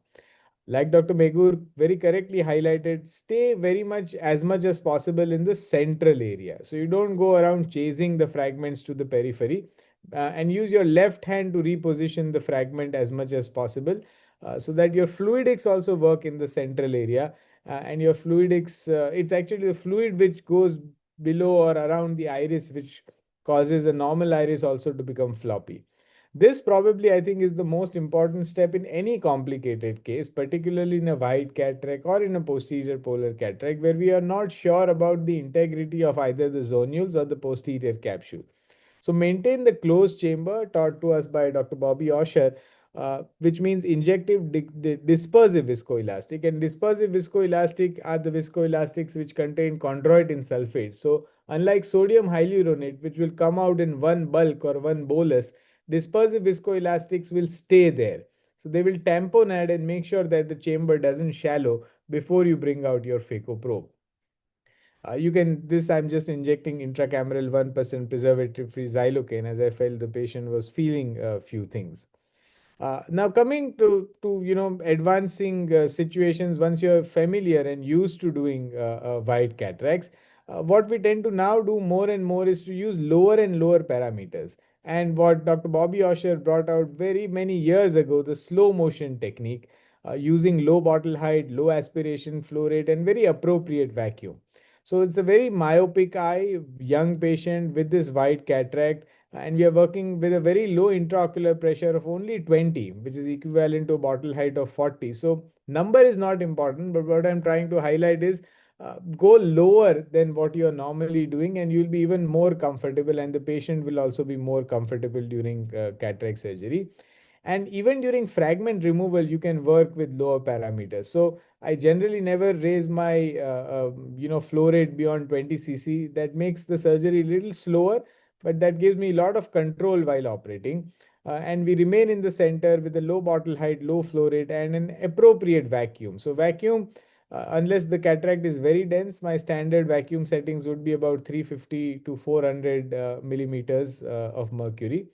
Speaker 8: Like Dr. Megur very correctly highlighted, stay very much as possible in the central area. So you don't go around chasing the fragments to the periphery, and use your left hand to reposition the fragment as much as possible, so that your fluidics also work in the central area. And your fluidics, it's actually the fluid which goes below or around the iris, which causes a normal iris also to become floppy. This probably, I think, is the most important step in any complicated case, particularly in a wide cataract or in a posterior polar cataract, where we are not sure about the integrity of either the zonules or the posterior capsule. So maintain the closed chamber taught to us by Dr. Bobby Osher, which means injective dispersive viscoelastic. And dispersive viscoelastic are the viscoelastics which contain chondroitin sulfate. So unlike sodium hyaluronate, which will come out in one bulk or one bolus, dispersive viscoelastics will stay there. So they will tamponade and make sure that the chamber doesn't shallow before you bring out your phaco probe. I'm just injecting intracameral 1% preservative-free xylocaine, as I felt the patient was feeling a few things. Now coming to advancing situations, once you're familiar and used to doing wide cataracts, what we tend to now do more and more is to use lower and lower parameters. And what Dr. Bobby Osher brought out very many years ago, the slow motion technique, using low bottle height, low aspiration flow rate, and very appropriate vacuum. So it's a very myopic eye, young patient with this wide cataract, and we are working with a very low intraocular pressure of only 20, which is equivalent to a bottle height of 40. So number is not important, but what I'm trying to highlight is go lower than what you're normally doing, and you'll be even more comfortable, and the patient will also be more comfortable during cataract surgery. And even during fragment removal, you can work with lower parameters. So I generally never raise my flow rate beyond 20 cc. That makes the surgery a little slower, but that gives me a lot of control while operating. And we remain in the center with a low bottle height, low flow rate, and an appropriate vacuum. So vacuum, unless the cataract is very dense, my standard vacuum settings would be about 350 to 400 millimeters of mercury.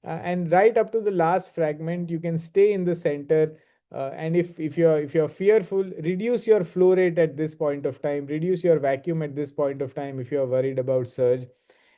Speaker 8: and right up to the last fragment, you can stay in the center. And if you're fearful, reduce your flow rate at this point of time, reduce your vacuum at this point of time if you're worried about surge.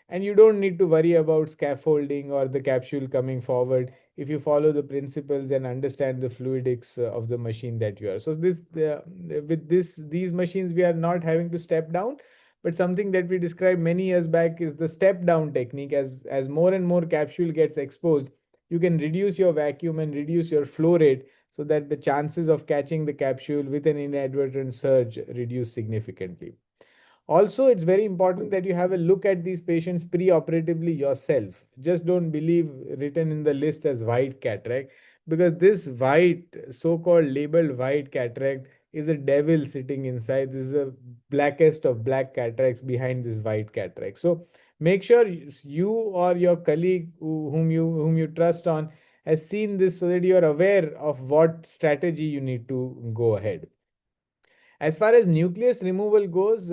Speaker 8: And you don't need to worry about scaffolding or the capsule coming forward if you follow the principles and understand the fluidics of the machine that you are. So with these machines, we are not having to step down, but something that we described many years back is the step down technique. As more and more capsule gets exposed, you can reduce your vacuum and reduce your flow rate so that the chances of catching the capsule with an inadvertent surge reduce significantly. Also, it's very important that you have a look at these patients pre-operatively yourself. Just don't believe written in the list as white cataract, because this white, so-called labeled white cataract, is a devil sitting inside. This is the blackest of black cataracts behind this white cataract. So make sure you or your colleague whom you trust on has seen this, so that you are aware of what strategy you need to go ahead. As far as nucleus removal goes,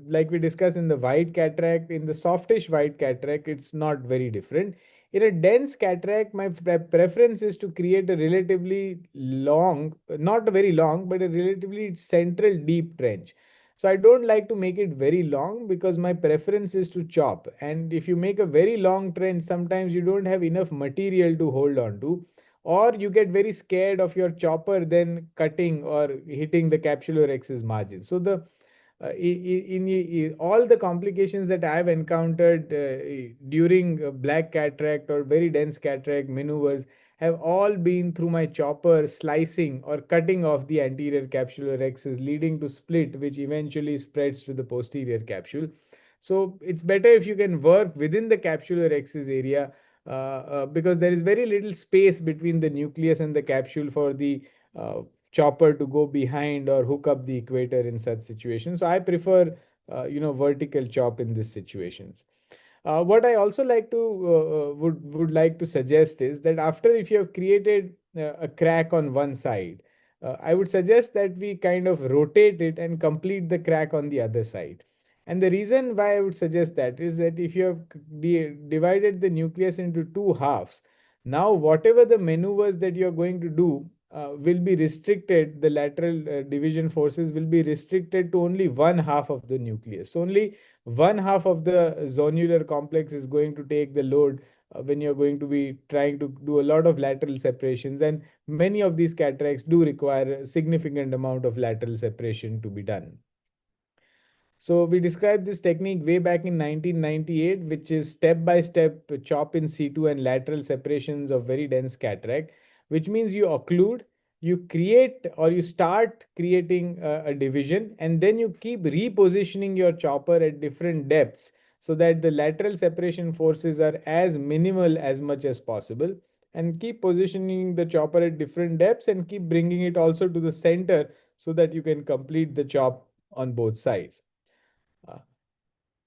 Speaker 8: like we discussed in the white cataract, in the softish white cataract, it's not very different. In a dense cataract, my preference is to create a relatively long, not very long, but a relatively central deep trench. So I don't like to make it very long because my preference is to chop. And if you make a very long trench, sometimes you don't have enough material to hold on to, or you get very scared of your chopper then cutting or hitting the capsular excess margin. So in all the complications that I have encountered during black cataract or very dense cataract maneuvers have all been through my chopper slicing or cutting off the anterior capsular excess, leading to split, which eventually spreads to the posterior capsule. So it's better if you can work within the capsular excess area, because there is very little space between the nucleus and the capsule for the chopper to go behind or hook up the equator in such situations. So I prefer vertical chop in these situations. What I also like to would like to suggest is that after, if you have created a crack on one side, I would suggest that we kind of rotate it and complete the crack on the other side. And the reason why I would suggest that is that if you have divided the nucleus into two halves, now whatever the maneuvers that you are going to do will be restricted, the lateral division forces will be restricted to only one half of the nucleus. So only one half of the zonular complex is going to take the load when you're going to be trying to do a lot of lateral separations. And many of these cataracts do require a significant amount of lateral separation to be done. So we described this technique way back in 1998, which is step-by-step chop in situ and lateral separations of very dense cataract, which means you occlude, you create or you start creating a division, and then you keep repositioning your chopper at different depths so that the lateral separation forces are as minimal as much as possible, and keep positioning the chopper at different depths and keep bringing it also to the center so that you can complete the chop on both sides.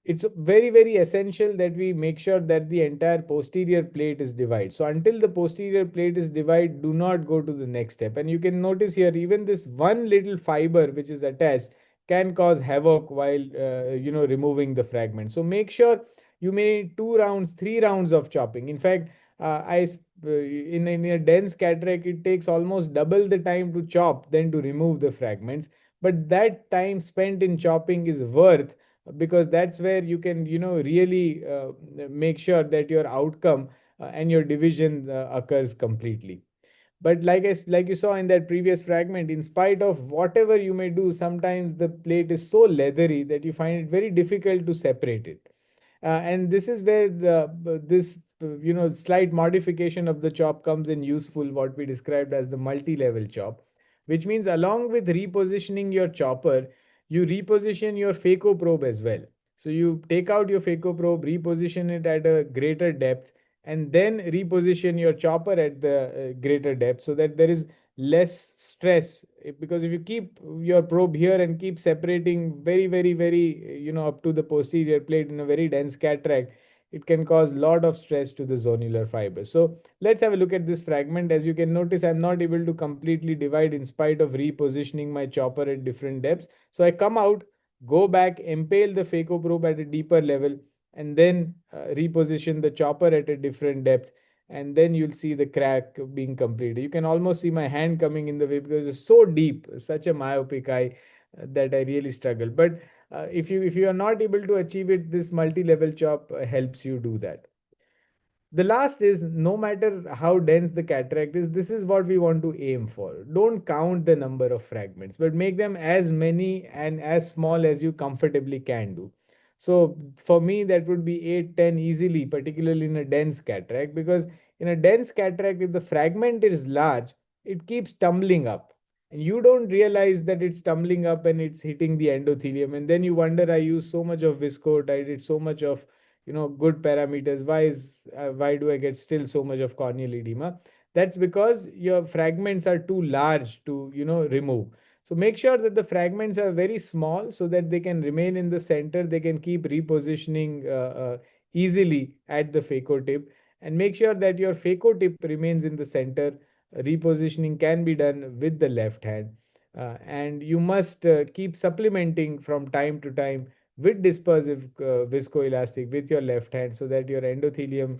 Speaker 8: It's very, very essential that we make sure that the entire posterior plate is divided. So until the posterior plate is divided, do not go to the next step. And you can notice here, even this one little fiber which is attached can cause havoc while removing the fragment. So make sure you may need 2 rounds, 3 rounds of chopping. In fact, in a dense cataract, it takes almost double the time to chop than to remove the fragments. But that time spent in chopping is worth, because that's where you can really make sure that your outcome and your division occurs completely. But like you saw in that previous fragment, in spite of whatever you may do, sometimes the plate is so leathery that you find it very difficult to separate it. And this is where this slight modification of the chop comes in useful, what we described as the multi-level chop, which means along with repositioning your chopper, you reposition your phaco probe as well. So you take out your phaco probe, reposition it at a greater depth, and then reposition your chopper at the greater depth so that there is less stress. Because if you keep your probe here and keep separating very, very, very, up to the posterior plate in a very dense cataract, it can cause a lot of stress to the zonular fibers. So let's have a look at this fragment. As you can notice, I'm not able to completely divide in spite of repositioning my chopper at different depths. So I come out, go back, impale the phaco probe at a deeper level, and then reposition the chopper at a different depth. and then you'll see the crack being completed. You can almost see my hand coming in the way because it's so deep, such a myopic eye that I really struggle. But if you are not able to achieve it, this multi-level chop helps you do that. The last is, no matter how dense the cataract is, this is what we want to aim for. Don't count the number of fragments, but make them as many and as small as you comfortably can do. So for me, that would be 8, 10 easily, particularly in a dense cataract, because in a dense cataract, if the fragment is large, it keeps tumbling up. And you don't realize that it's tumbling up and it's hitting the endothelium. And then you wonder, I use so much of viscoat, I did so much of good parameters, why do I get still so much of corneal edema? That's because your fragments are too large to remove. So make sure that the fragments are very small so that they can remain in the center, they can keep repositioning easily at the phaco tip, and make sure that your phaco tip remains in the center. Repositioning can be done with the left hand, and you must keep supplementing from time to time with dispersive viscoelastic with your left hand so that your endothelium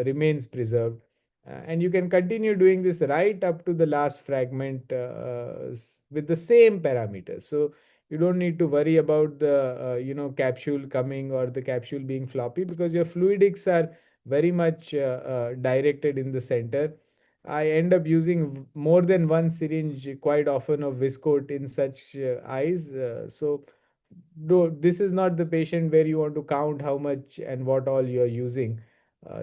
Speaker 8: remains preserved. And you can continue doing this right up to the last fragment with the same parameters. So you don't need to worry about the capsule coming or the capsule being floppy, because your fluidics are very much directed in the center. I end up using more than one syringe quite often of viscoat in such eyes. So though this is not the patient where you want to count how much and what all you're using.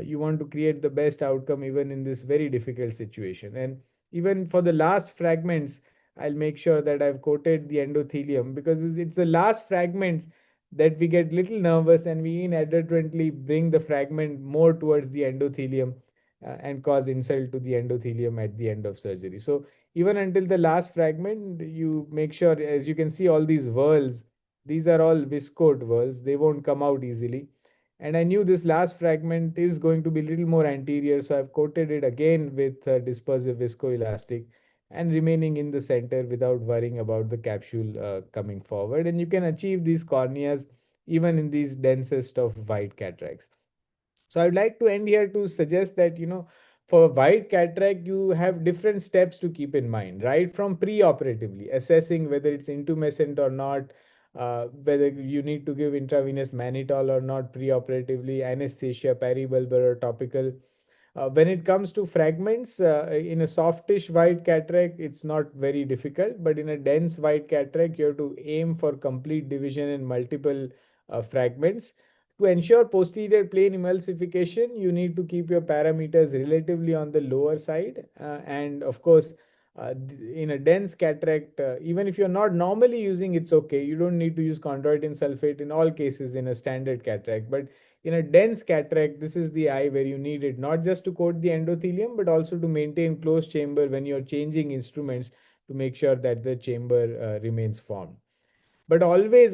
Speaker 8: You want to create the best outcome even in this very difficult situation. And even for the last fragments, I'll make sure that I've coated the endothelium, because it's the last fragments that we get little nervous and we inadvertently bring the fragment more towards the endothelium and cause insult to the endothelium at the end of surgery. So even until the last fragment, you make sure, as you can see, all these whorls, these are all viscoat whorls. They won't come out easily. And I knew this last fragment is going to be a little more anterior, so I've coated it again with dispersive viscoelastic and remaining in the center without worrying about the capsule coming forward. And you can achieve these corneas even in these densest of white cataracts. So I'd like to end here to suggest that, for white cataract, you have different steps to keep in mind, right? From pre-operatively, assessing whether it's intumescent or not, whether you need to give intravenous mannitol or not pre-operatively, anesthesia, peribulbar or topical. When it comes to fragments, in a softish white cataract, it's not very difficult, but in a dense white cataract, you have to aim for complete division in multiple fragments. To ensure posterior plane emulsification, you need to keep your parameters relatively on the lower side. And of course, in a dense cataract, even if you're not normally using, it's okay. You don't need to use chondroitin sulfate in all cases in a standard cataract. But in a dense cataract, this is the eye where you need it, not just to coat the endothelium, but also to maintain closed chamber when you're changing instruments to make sure that the chamber remains formed. But always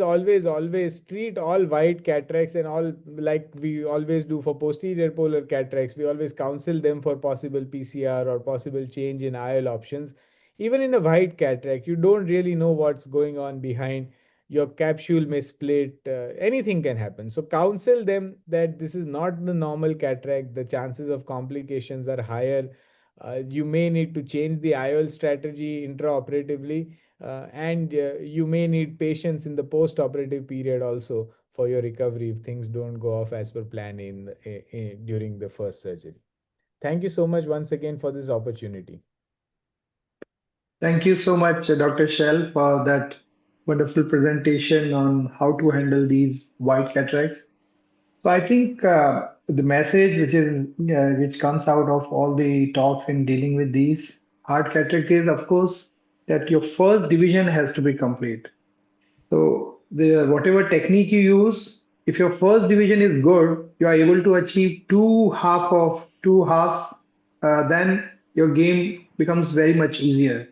Speaker 8: treat all white cataracts and all like we always do for posterior polar cataracts. We always counsel them for possible PCR or possible change in IOL options. Even in a white cataract, you don't really know what's going on behind. Your capsule may split, anything can happen. So counsel them that this is not the normal cataract. The chances of complications are higher. You may need to change the IOL strategy intraoperatively, and you may need patience in the post-operative period also for your recovery if things don't go off as per plan during the first surgery. Thank you so much once again for this opportunity.
Speaker 3: Thank you so much, Dr. Shell, for that wonderful presentation on how to handle these white cataracts. So I think the message which comes out of all the talks in dealing with these hard cataract is, of course, that your first division has to be complete. So the whatever technique you use, if your first division is good, you are able to achieve two halves, then your game becomes very much easier.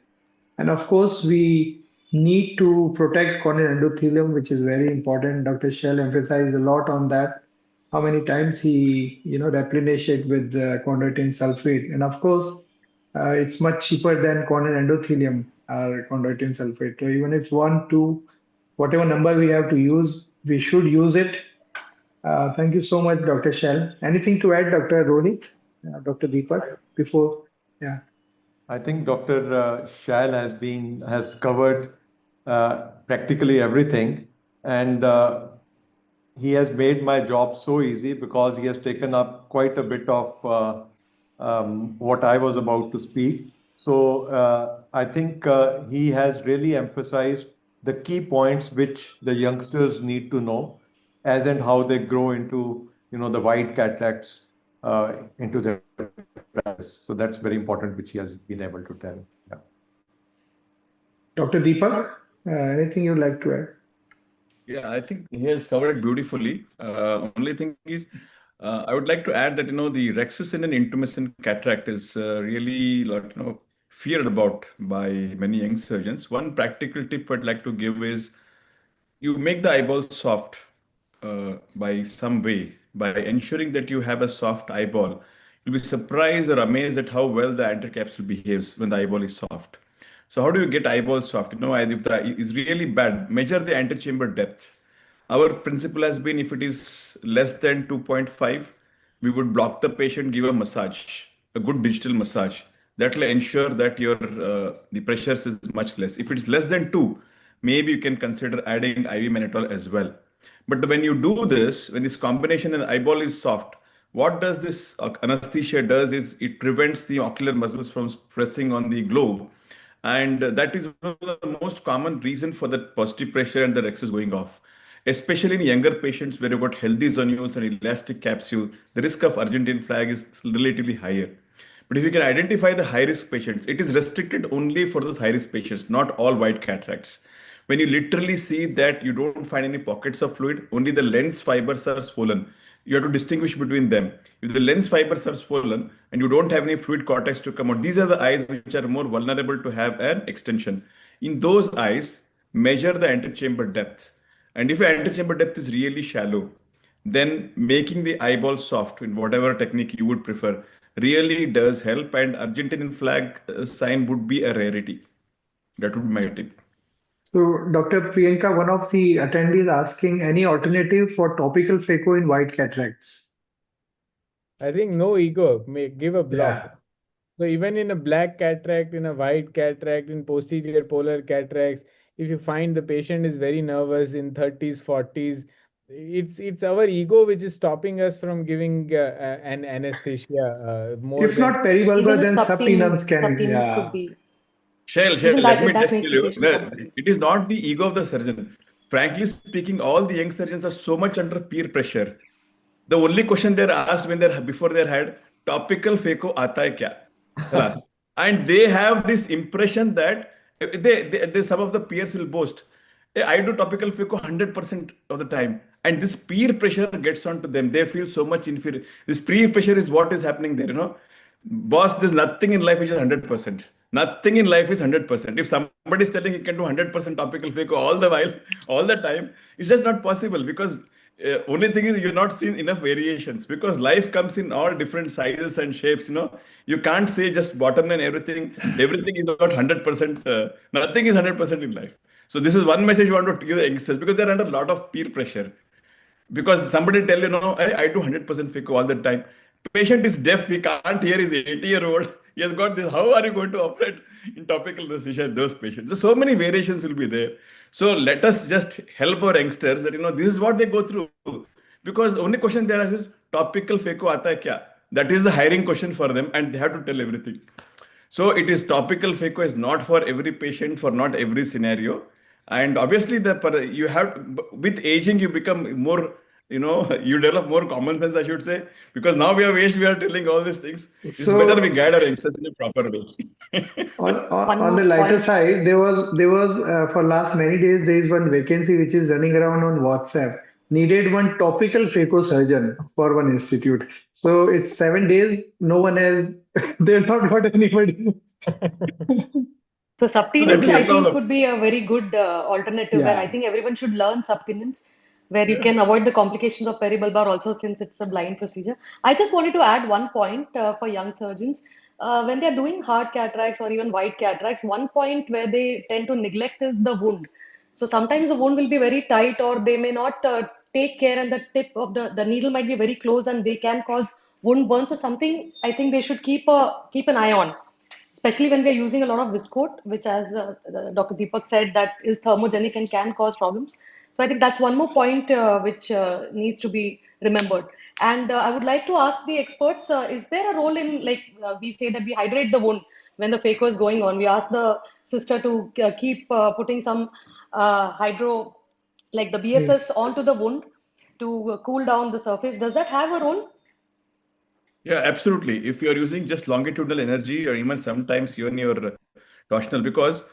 Speaker 3: And of course, we need to protect corneal endothelium, which is very important. Dr. Shell emphasized a lot on that. How many times he, replenish it with chondroitin sulfate, and of course, it's much cheaper than corneal endothelium or chondroitin sulfate. So even if one, two, whatever number we have to use, we should use it. Thank you so much, Dr. Shell. Anything to add, Dr. Rohit? Dr. Deepak, before, yeah.
Speaker 6: I think Dr. Shail has covered practically everything, and he has made my job so easy because he has taken up quite a bit of what I was about to speak. So I think he has really emphasized the key points which the youngsters need to know, as and how they grow into the white cataracts into their practice. So that's very important, which he has been able to tell. Yeah.
Speaker 3: Dr. Deepak, anything you'd like to add?
Speaker 7: Yeah, I think he has covered it beautifully. Only thing is, I would like to add that the rexus in an intumescent cataract is really feared about by many young surgeons. One practical tip I'd like to give is you make the eyeball soft by some way, by ensuring that you have a soft eyeball. You'll be surprised or amazed at how well the anterocapsule behaves when the eyeball is soft. So how do you get eyeball soft? If the is really bad, measure the antechamber depth. Our principle has been if it is less than 2.5, we would block the patient, give a massage, a good digital massage. That will ensure that your the pressures is much less. If it's less than 2, maybe you can consider adding IV mannitol as well. But when you do this, when this combination and the eyeball is soft, what does this anesthesia does is it prevents the ocular muscles from pressing on the globe. And that is one of the most common reason for the positive pressure and the rexus going off. Especially in younger patients where you've got healthy zonules and elastic capsule, the risk of Argentine flag is relatively higher. But if you can identify the high risk patients, it is restricted only for those high risk patients, not all white cataracts. When you literally see that you don't find any pockets of fluid, only the lens fibers are swollen. You have to distinguish between them. If the lens fibers are swollen and you don't have any fluid cortex to come out, these are the eyes which are more vulnerable to have an extension. In those eyes, measure the antechamber depth. And if your antechamber depth is really shallow, then making the eyeball soft in whatever technique you would prefer really does help. And Argentinian flag sign would be a rarity. That would be my tip.
Speaker 3: So, Dr. Priyanka, one of the attendees asking any alternative for topical phaco in white cataracts?
Speaker 8: I think no ego, give a block.
Speaker 3: Yeah.
Speaker 8: So even in a black cataract, in a white cataract, in posterior polar cataracts, if you find the patient is very nervous in 30s, 40s, it's our ego which is stopping us from giving an anesthesia more
Speaker 3: If
Speaker 8: than
Speaker 3: not peribulbar,
Speaker 4: Even if
Speaker 3: then subtenance can,
Speaker 4: subtenance could
Speaker 3: yeah.
Speaker 4: be,
Speaker 7: Shell,
Speaker 4: even
Speaker 7: let me
Speaker 4: that
Speaker 7: just
Speaker 4: makes
Speaker 7: tell
Speaker 4: the
Speaker 7: you,
Speaker 4: patient comfortable.
Speaker 7: it is not the ego of the surgeon. Frankly speaking, all the young surgeons are so much under peer pressure. The only question they're asked when they're before they're had, topical phaco aata hai kya? Khalas. And they have this impression that some of the peers will boast, "Hey, I do topical phaco 100% of the time. And this peer pressure gets onto them. They feel so much inferior. This peer pressure is what is happening there. Boss, there's nothing in life which is 100%. Nothing in life is 100%. If somebody is telling he can do 100% topical phaco all the while, all the time, it's just not possible because only thing is you're not seeing enough variations because life comes in all different sizes and shapes. You can't say just bottom line everything. Everything is not 100%. Nothing is 100% in life. So this is one message I want to give the youngsters because they're under a lot of peer pressure. Because somebody tell you, no, I do 100% FICO all the time. Patient is deaf, he can't hear, he's 80-year-old. He has got this. How are you going to operate in topical anesthesia in those patients? So many variations will be there. So let us just help our youngsters that, this is what they go through. Because only question they ask is, topical FICO aata hai kya? That is the hiring question for them and they have to tell everything. So it is topical phaco is not for every patient, for not every scenario. And obviously you have with aging you become more, you develop more common sense, I should say, because now we have aged, we are telling all these things. It's better we
Speaker 3: So,
Speaker 7: guide our youngsters in a proper way.
Speaker 3: on the
Speaker 4: One
Speaker 3: lighter
Speaker 4: point.
Speaker 3: side, there was for last many days there is one vacancy which is running around on WhatsApp. Needed one topical phaco surgeon for one institute. So it's 7 days. No one has. They've not got anybody.
Speaker 4: So
Speaker 7: So that
Speaker 4: subtenance,
Speaker 7: is the
Speaker 4: I
Speaker 3: Okay.
Speaker 4: think,
Speaker 7: problem.
Speaker 4: could be a very good alternative where I
Speaker 3: Yeah.
Speaker 4: think everyone should learn subtenance, where you
Speaker 7: Yeah.
Speaker 4: can avoid the complications of peribulbar also since it's a blind procedure. I just wanted to add one point for young surgeons. When they're doing hard cataracts or even white cataracts, one point where they tend to neglect is the wound. So sometimes the wound will be very tight or they may not take care and the tip of the needle might be very close and they can cause wound burns or something, I think they should keep an eye on, especially when we're using a lot of viscoat, which, as Dr. Deepak said, that is thermogenic and can cause problems. So I think that's one more point which needs to be remembered. And I would like to ask the experts: is there a role in, like, we say that we hydrate the wound when the phaco is going on? We ask the sister to keep putting some hydro, like the BSS,
Speaker 3: Yes.
Speaker 4: onto the wound to cool down the surface. Does that have a role?
Speaker 7: Yeah, absolutely. If you are using just longitudinal energy, or even sometimes even your torsional, because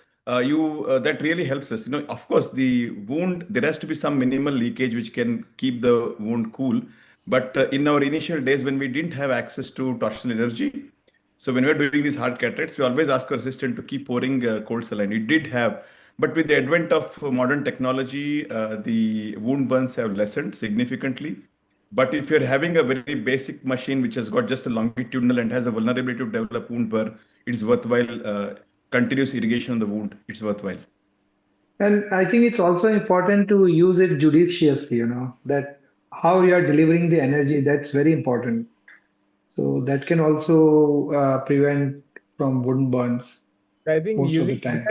Speaker 7: you that really helps us. Of course, the wound, there has to be some minimal leakage which can keep the wound cool. But in our initial days when we didn't have access to torsional energy, so when we are doing these hard cataracts, we always ask our assistant to keep pouring cold saline. We did have, but with the advent of modern technology, the wound burns have lessened significantly. But if you're having a very basic machine which has got just a longitudinal and has a vulnerability to develop wound burr, it's worthwhile. Continuous irrigation on the wound, it's worthwhile.
Speaker 3: And I think it's also important to use it judiciously, that how you are delivering the energy, that's very important. So that can also prevent from wound burns
Speaker 8: I think
Speaker 3: most of the
Speaker 8: using
Speaker 3: time.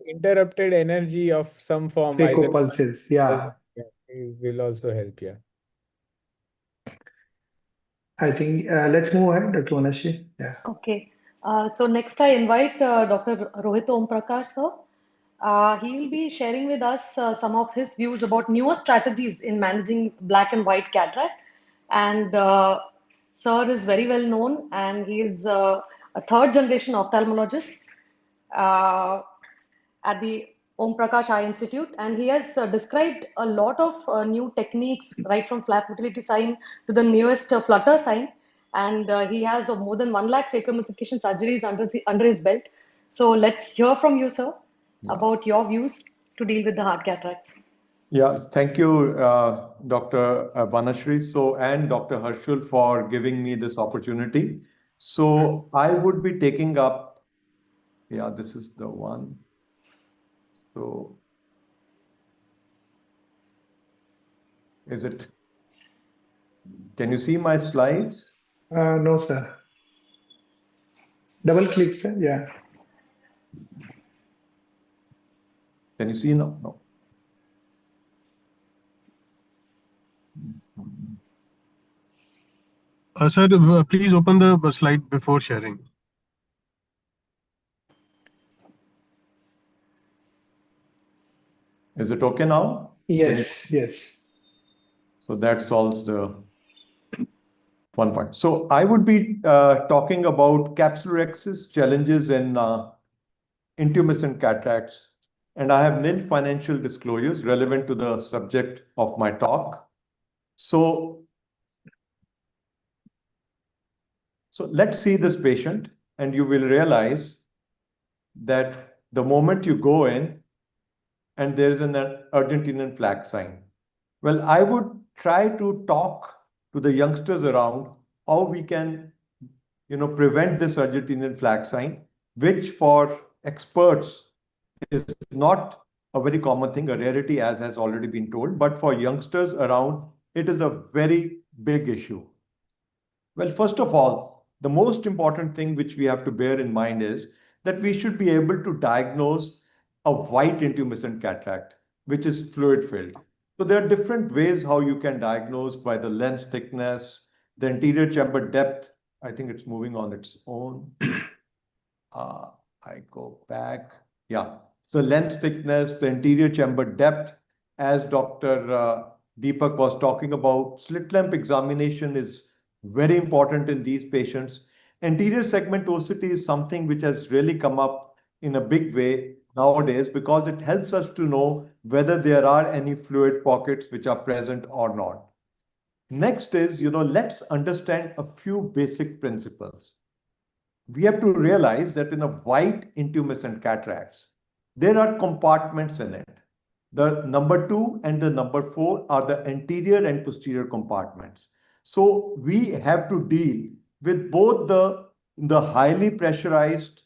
Speaker 8: interrupted energy of some form,
Speaker 3: Phaco
Speaker 8: either
Speaker 3: pulses, yeah.
Speaker 8: will also help. Yeah.
Speaker 3: I think let's move ahead, Dr. Manashri. Yeah.
Speaker 4: Okay. So next I invite Dr. Rohit Om Prakash, sir. He will be sharing with us some of his views about newer strategies in managing black and white cataract. And sir is very well known, and he is a third generation ophthalmologist uh, at the Om Prakash Eye Institute, and he has described a lot of new techniques, right from flap motility sign to the newest flutter sign. And he has more than 1 lakh phacoemulsification surgeries under his belt. So let's hear from you, sir, about your views to deal with the hard cataract.
Speaker 6: Yeah, thank you, Dr. Vanashri, and Dr. Harshul for giving me this opportunity. So I would be taking up, yeah, this is the one. So can you see my slides?
Speaker 3: No, sir. Double click, sir. Yeah.
Speaker 6: Can you see now? No.
Speaker 9: Sir, please open the slide before sharing.
Speaker 6: Is it okay now?
Speaker 3: Yes, yes.
Speaker 6: So that solves the one point. So I would be talking about capsulorhexis challenges in intumescent cataracts, and I have nil financial disclosures relevant to the subject of my talk. So let's see this patient, and you will realize that the moment you go in and there is an Argentinian flag sign. Well, I would try to talk to the youngsters around how we can, prevent this Argentinian flag sign, which for experts is not a very common thing, a rarity, as has already been told, but for youngsters around, it is a very big issue. Well, first of all, the most important thing which we have to bear in mind is that we should be able to diagnose a white intumescent cataract, which is fluid filled. So there are different ways how you can diagnose by the lens thickness, the anterior chamber depth. I think it's moving on its own. I go back. Yeah. So lens thickness, the anterior chamber depth, as Dr. Deepak was talking about, slit lamp examination is very important in these patients. Anterior segmentosity is something which has really come up in a big way nowadays because it helps us to know whether there are any fluid pockets which are present or not. Next is, let's understand a few basic principles. We have to realize that in a white intumescent cataracts, there are compartments in it. The number 2 and the number 4 are the anterior and posterior compartments. So we have to deal with both the highly pressurized,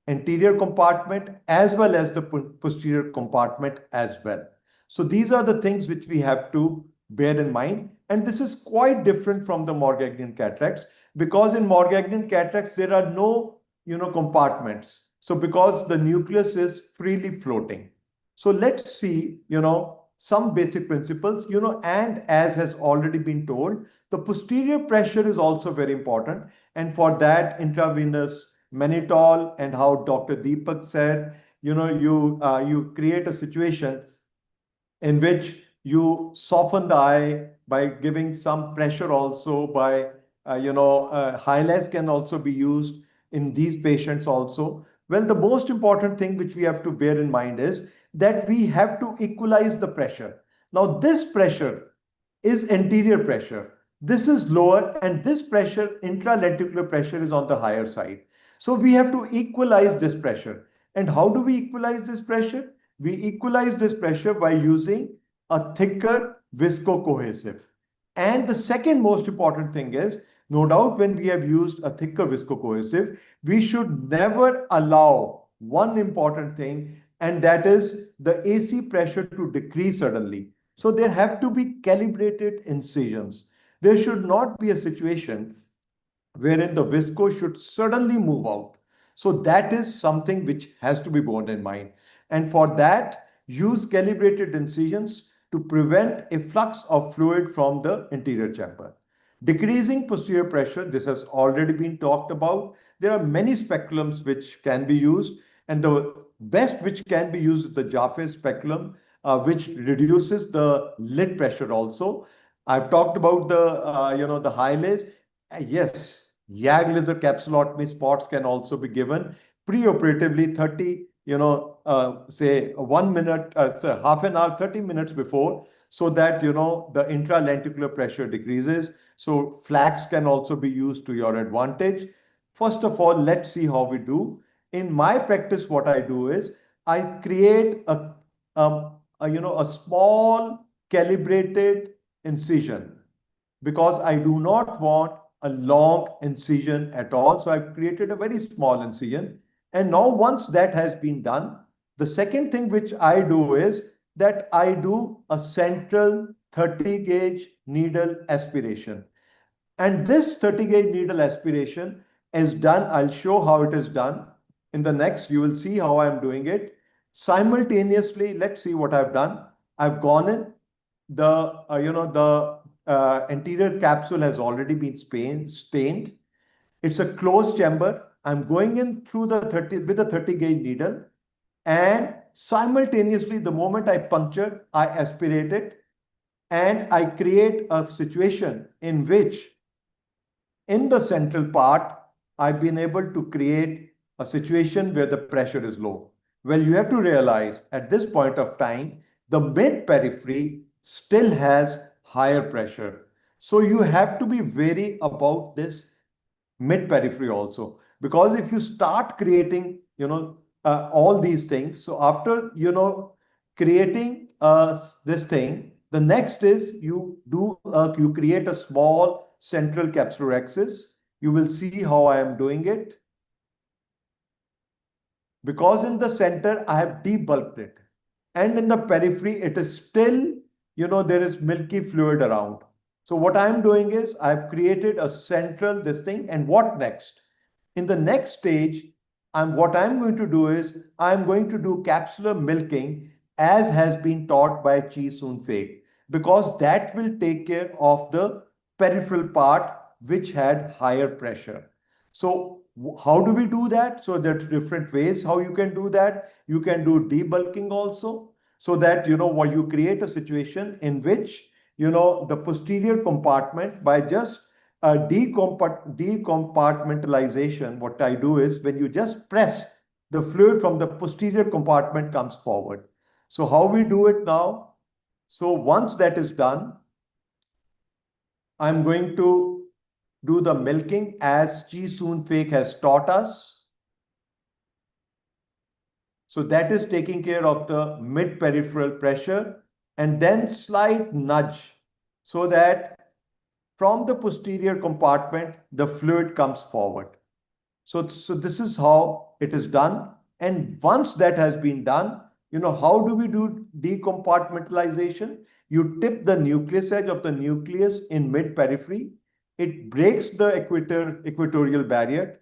Speaker 6: anterior compartment as well as the posterior compartment as well. So these are the things which we have to bear in mind. And this is quite different from the Morgagnian cataracts, because in Morgagnian cataracts, there are no, compartments. So because the nucleus is freely floating. So let's see, some basic principles, and as has already been told, the posterior pressure is also very important. And for that, intravenous mannitol, and how Dr. Deepak said, you create a situation in which you soften the eye by giving some pressure also by, highlights can also be used in these patients also. Well, the most important thing which we have to bear in mind is that we have to equalize the pressure. Now, this pressure is anterior pressure. This is lower, and this pressure, intralenticular pressure, is on the higher side. So we have to equalize this pressure. And how do we equalize this pressure? We equalize this pressure by using a thicker viscocohesive. And the second most important thing is, no doubt, when we have used a thicker viscocohesive, we should never allow one important thing, and that is the AC pressure to decrease suddenly. So there have to be calibrated incisions. There should not be a situation wherein the visco should suddenly move out. So that is something which has to be borne in mind. And for that, use calibrated incisions to prevent efflux of fluid from the anterior chamber. Decreasing posterior pressure, this has already been talked about. There are many speculums which can be used, and the best which can be used is the Jaffe speculum, which reduces the lid pressure also. I've talked about the Hyles. Yes, YAG laser capsulotomy spots can also be given preoperatively 30, say 1 minute, say half an hour, 30 minutes before, so that, the intralenticular pressure decreases. So flax can also be used to your advantage. First of all, let's see how we do. In my practice, what I do is I create a small calibrated incision, because I do not want a long incision at all. So I've created a very small incision. And now once that has been done, the second thing which I do is that I do a central 30 gauge needle aspiration. And this 30 gauge needle aspiration is done. I'll show how it is done. In the next, you will see how I'm doing it. Simultaneously, let's see what I've done. I've gone in, the anterior capsule has already been stained. It's a closed chamber. I'm going in through the 30 with a 30 gauge needle, and simultaneously, the moment I puncture, I aspirate it, and I create a situation in which, in the central part, I've been able to create a situation where the pressure is low. Well, you have to realize at this point of time, the mid periphery still has higher pressure. So you have to be wary about this mid periphery also, because if you start creating, all these things, so after, creating this thing, the next is you create a small central capsular axis. You will see how I am doing it. Because in the center, I have debulked it. And in the periphery, it is still, there is milky fluid around. So what I'm doing is I've created a central this thing. And what next? In the next stage, what I'm going to do is I'm going to do capsular milking, as has been taught by Chi Soon Fake, because that will take care of the peripheral part which had higher pressure. So how do we do that? So there's different ways how you can do that. You can do debulking also, so that, while you create a situation in which, the posterior compartment, by just decompartmentalization, what I do is when you just press, the fluid from the posterior compartment comes forward. So how we do it now? So once that is done, I'm going to do the milking as Chi Soon Fake has taught us. So that is taking care of the mid peripheral pressure, and then slight nudge, so that from the posterior compartment, the fluid comes forward. So this is how it is done. And once that has been done, how do we do decompartmentalization? You tip the nucleus edge of the nucleus in mid-periphery. It breaks the equatorial barrier.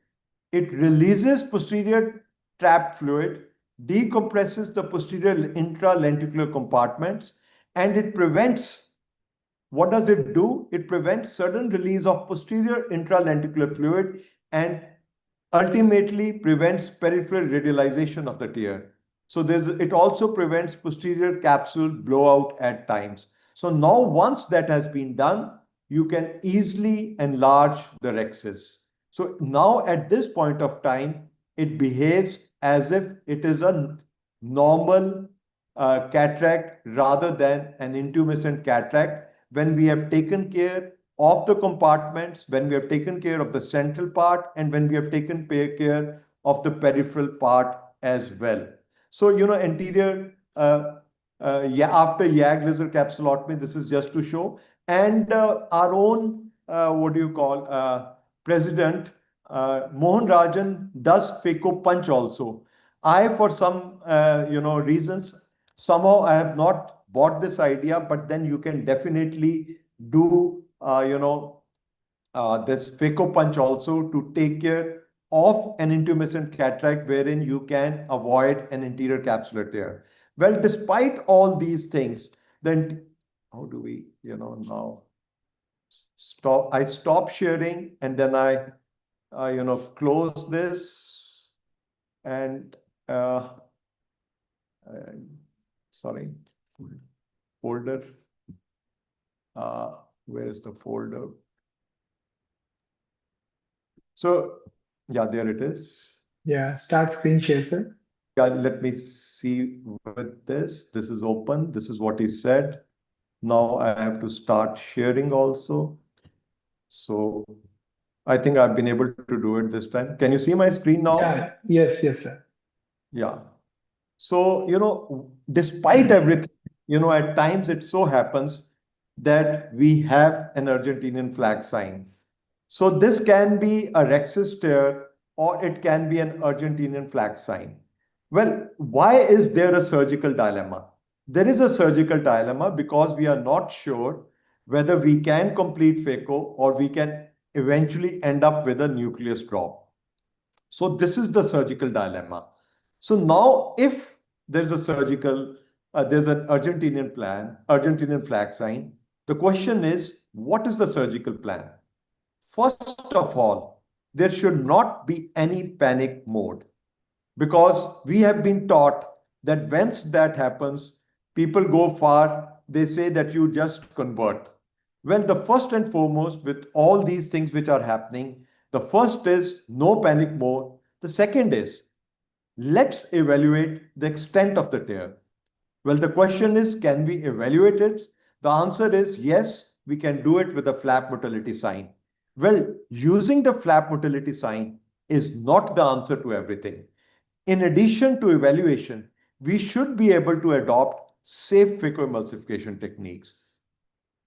Speaker 6: It releases posterior trapped fluid, decompresses the posterior intralenticular compartments, and it prevents. What does it do? It prevents sudden release of posterior intralenticular fluid and ultimately prevents peripheral radialization of the tear. So it also prevents posterior capsule blowout at times. So now once that has been done, you can easily enlarge the rhexis. So now at this point of time, it behaves as if it is a normal cataract rather than an intumescent cataract when we have taken care of the compartments, when we have taken care of the central part, and when we have taken care of the peripheral part as well. So, anterior, after YAG laser capsulotomy, this is just to show. And our own, president, Mohan Rajan does Phaco punch also. For some, reasons, somehow I have not bought this idea, but then you can definitely do, this Phaco punch also to take care of an intumescent cataract wherein you can avoid an anterior capsular tear. Well, despite all these things, then how do we, now stop? I stop sharing and then I, close this and, sorry, folder. Where is the folder? So, yeah, there it is.
Speaker 3: Yeah, start screen share, sir.
Speaker 6: Yeah, let me see with this. This is open. This is what he said. Now I have to start sharing also. So I think I've been able to do it this time. Can you see my screen now?
Speaker 3: Yeah, yes, sir.
Speaker 6: Yeah. So, despite everything, at times it so happens that we have an Argentinian flag sign. So this can be a rhexis tear or it can be an Argentinian flag sign. Well, why is there a surgical dilemma? There is a surgical dilemma because we are not sure whether we can complete Phaco or we can eventually end up with a nucleus drop. So this is the surgical dilemma. So now if there's a surgical, there's an Argentinian flag sign, the question is, what is the surgical plan? First of all, there should not be any panic mode because we have been taught that once that happens, people go far, they say that you just convert. Well, the first and foremost, with all these things which are happening, the first is no panic mode. The second is, let's evaluate the extent of the tear. Well, the question is, can we evaluate it? The answer is yes, we can do it with a flap motility sign. Well, using the flap motility sign is not the answer to everything. In addition to evaluation, we should be able to adopt safe phacoemulsification techniques.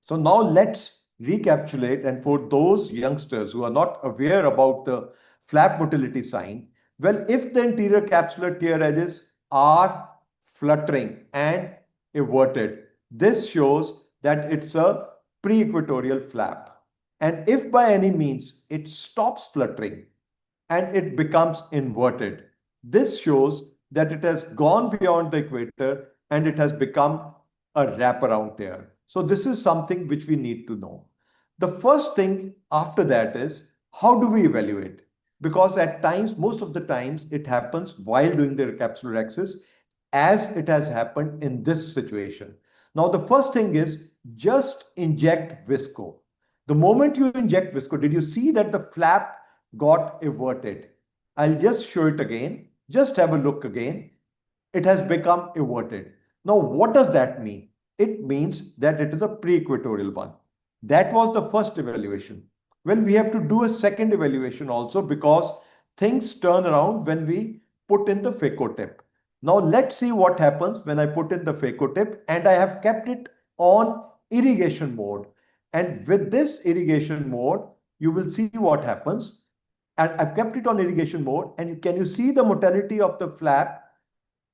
Speaker 6: So now let's recapitulate. And for those youngsters who are not aware about the flap motility sign, well, if the anterior capsular tear edges are fluttering and everted, this shows that it's a pre-equatorial flap. And if by any means it stops fluttering and it becomes inverted, this shows that it has gone beyond the equator and it has become a wraparound tear. So this is something which we need to know. The first thing after that is, how do we evaluate? Because at times, most of the times, it happens while doing the capsular axis, as it has happened in this situation. Now, the first thing is just inject visco. The moment you inject visco, did you see that the flap got everted? I'll just show it again. Just have a look again. It has become everted. Now, what does that mean? It means that it is a pre-equatorial one. That was the first evaluation. Well, we have to do a second evaluation also because things turn around when we put in the phaco tip. Now, let's see what happens when I put in the phaco tip and I have kept it on irrigation mode. And with this irrigation mode, you will see what happens. And I've kept it on irrigation mode. And can you see the motility of the flap?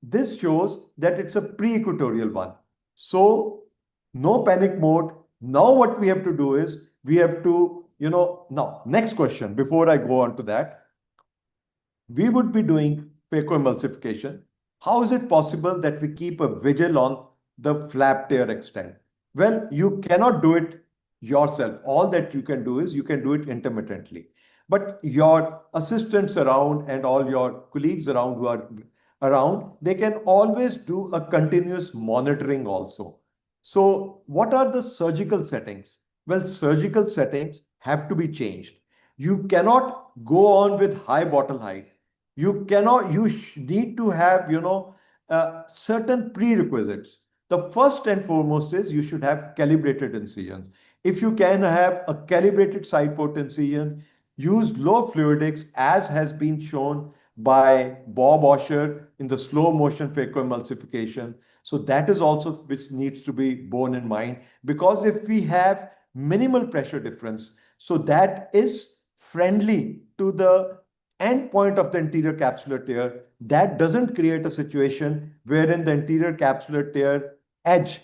Speaker 6: this shows that it's a pre-equatorial one. So no panic mode. Now what we have to do is we have to, now next question before I go on to that, we would be doing Phaco emulsification. How is it possible that we keep a vigil on the flap tear extent? Well, you cannot do it yourself. All that you can do is you can do it intermittently. But your assistants around and all your colleagues around who are around, they can always do a continuous monitoring also. So what are the surgical settings? Well, surgical settings have to be changed. You cannot go on with high bottle height. You cannot, need to have, certain prerequisites. The first and foremost is you should have calibrated incisions. If you can have a calibrated side port incision, use low fluidics as has been shown by Bob Osher in the slow motion phacoemulsification. So that is also which needs to be borne in mind, because if we have minimal pressure difference, so that is friendly to the end point of the anterior capsular tear, that doesn't create a situation wherein the anterior capsular tear edge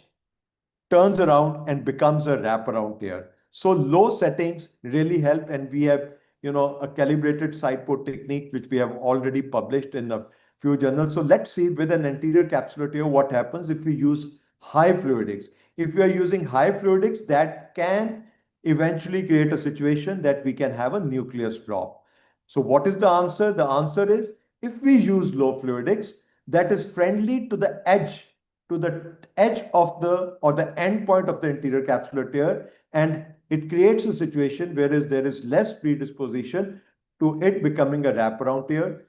Speaker 6: turns around and becomes a wraparound tear. So low settings really help, and we have a calibrated side port technique which we have already published in a few journals. So let's see with an anterior capsular tear what happens if we use high fluidics. If we are using high fluidics, that can eventually create a situation that we can have a nucleus drop. So what is the answer? The answer is if we use low fluidics, that is friendly to the edge of the or the end point of the anterior capsular tear, and it creates a situation whereas there is less predisposition to it becoming a wraparound tear.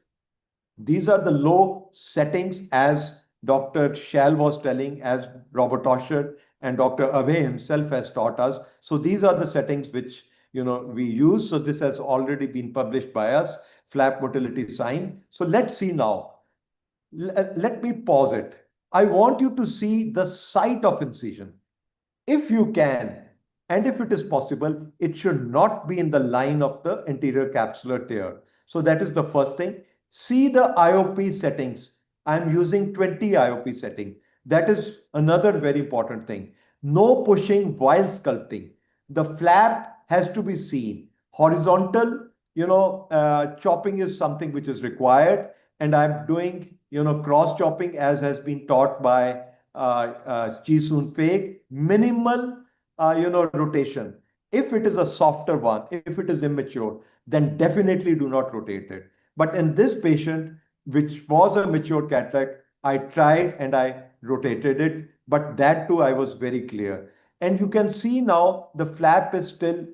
Speaker 6: These are the low settings, as Dr. Shall was telling, as Robert Osher and Dr. Ave himself has taught us. So these are the settings which we use. So this has already been published by us, flap motility sign. So let's see now. Let me pause it. I want you to see the site of incision. If you can, and if it is possible, it should not be in the line of the anterior capsular tear. So that is the first thing. See the IOP settings. I'm using 20 IOP setting. That is another very important thing. No pushing while sculpting. The flap has to be seen. Horizontal, chopping is something which is required. And I'm doing, cross chopping as has been taught by Chi Soon Fake. Minimal, rotation. If it is a softer one, if it is immature, then definitely do not rotate it. But in this patient, which was a mature cataract, I tried and I rotated it, but that too I was very clear. And you can see now the flap is still,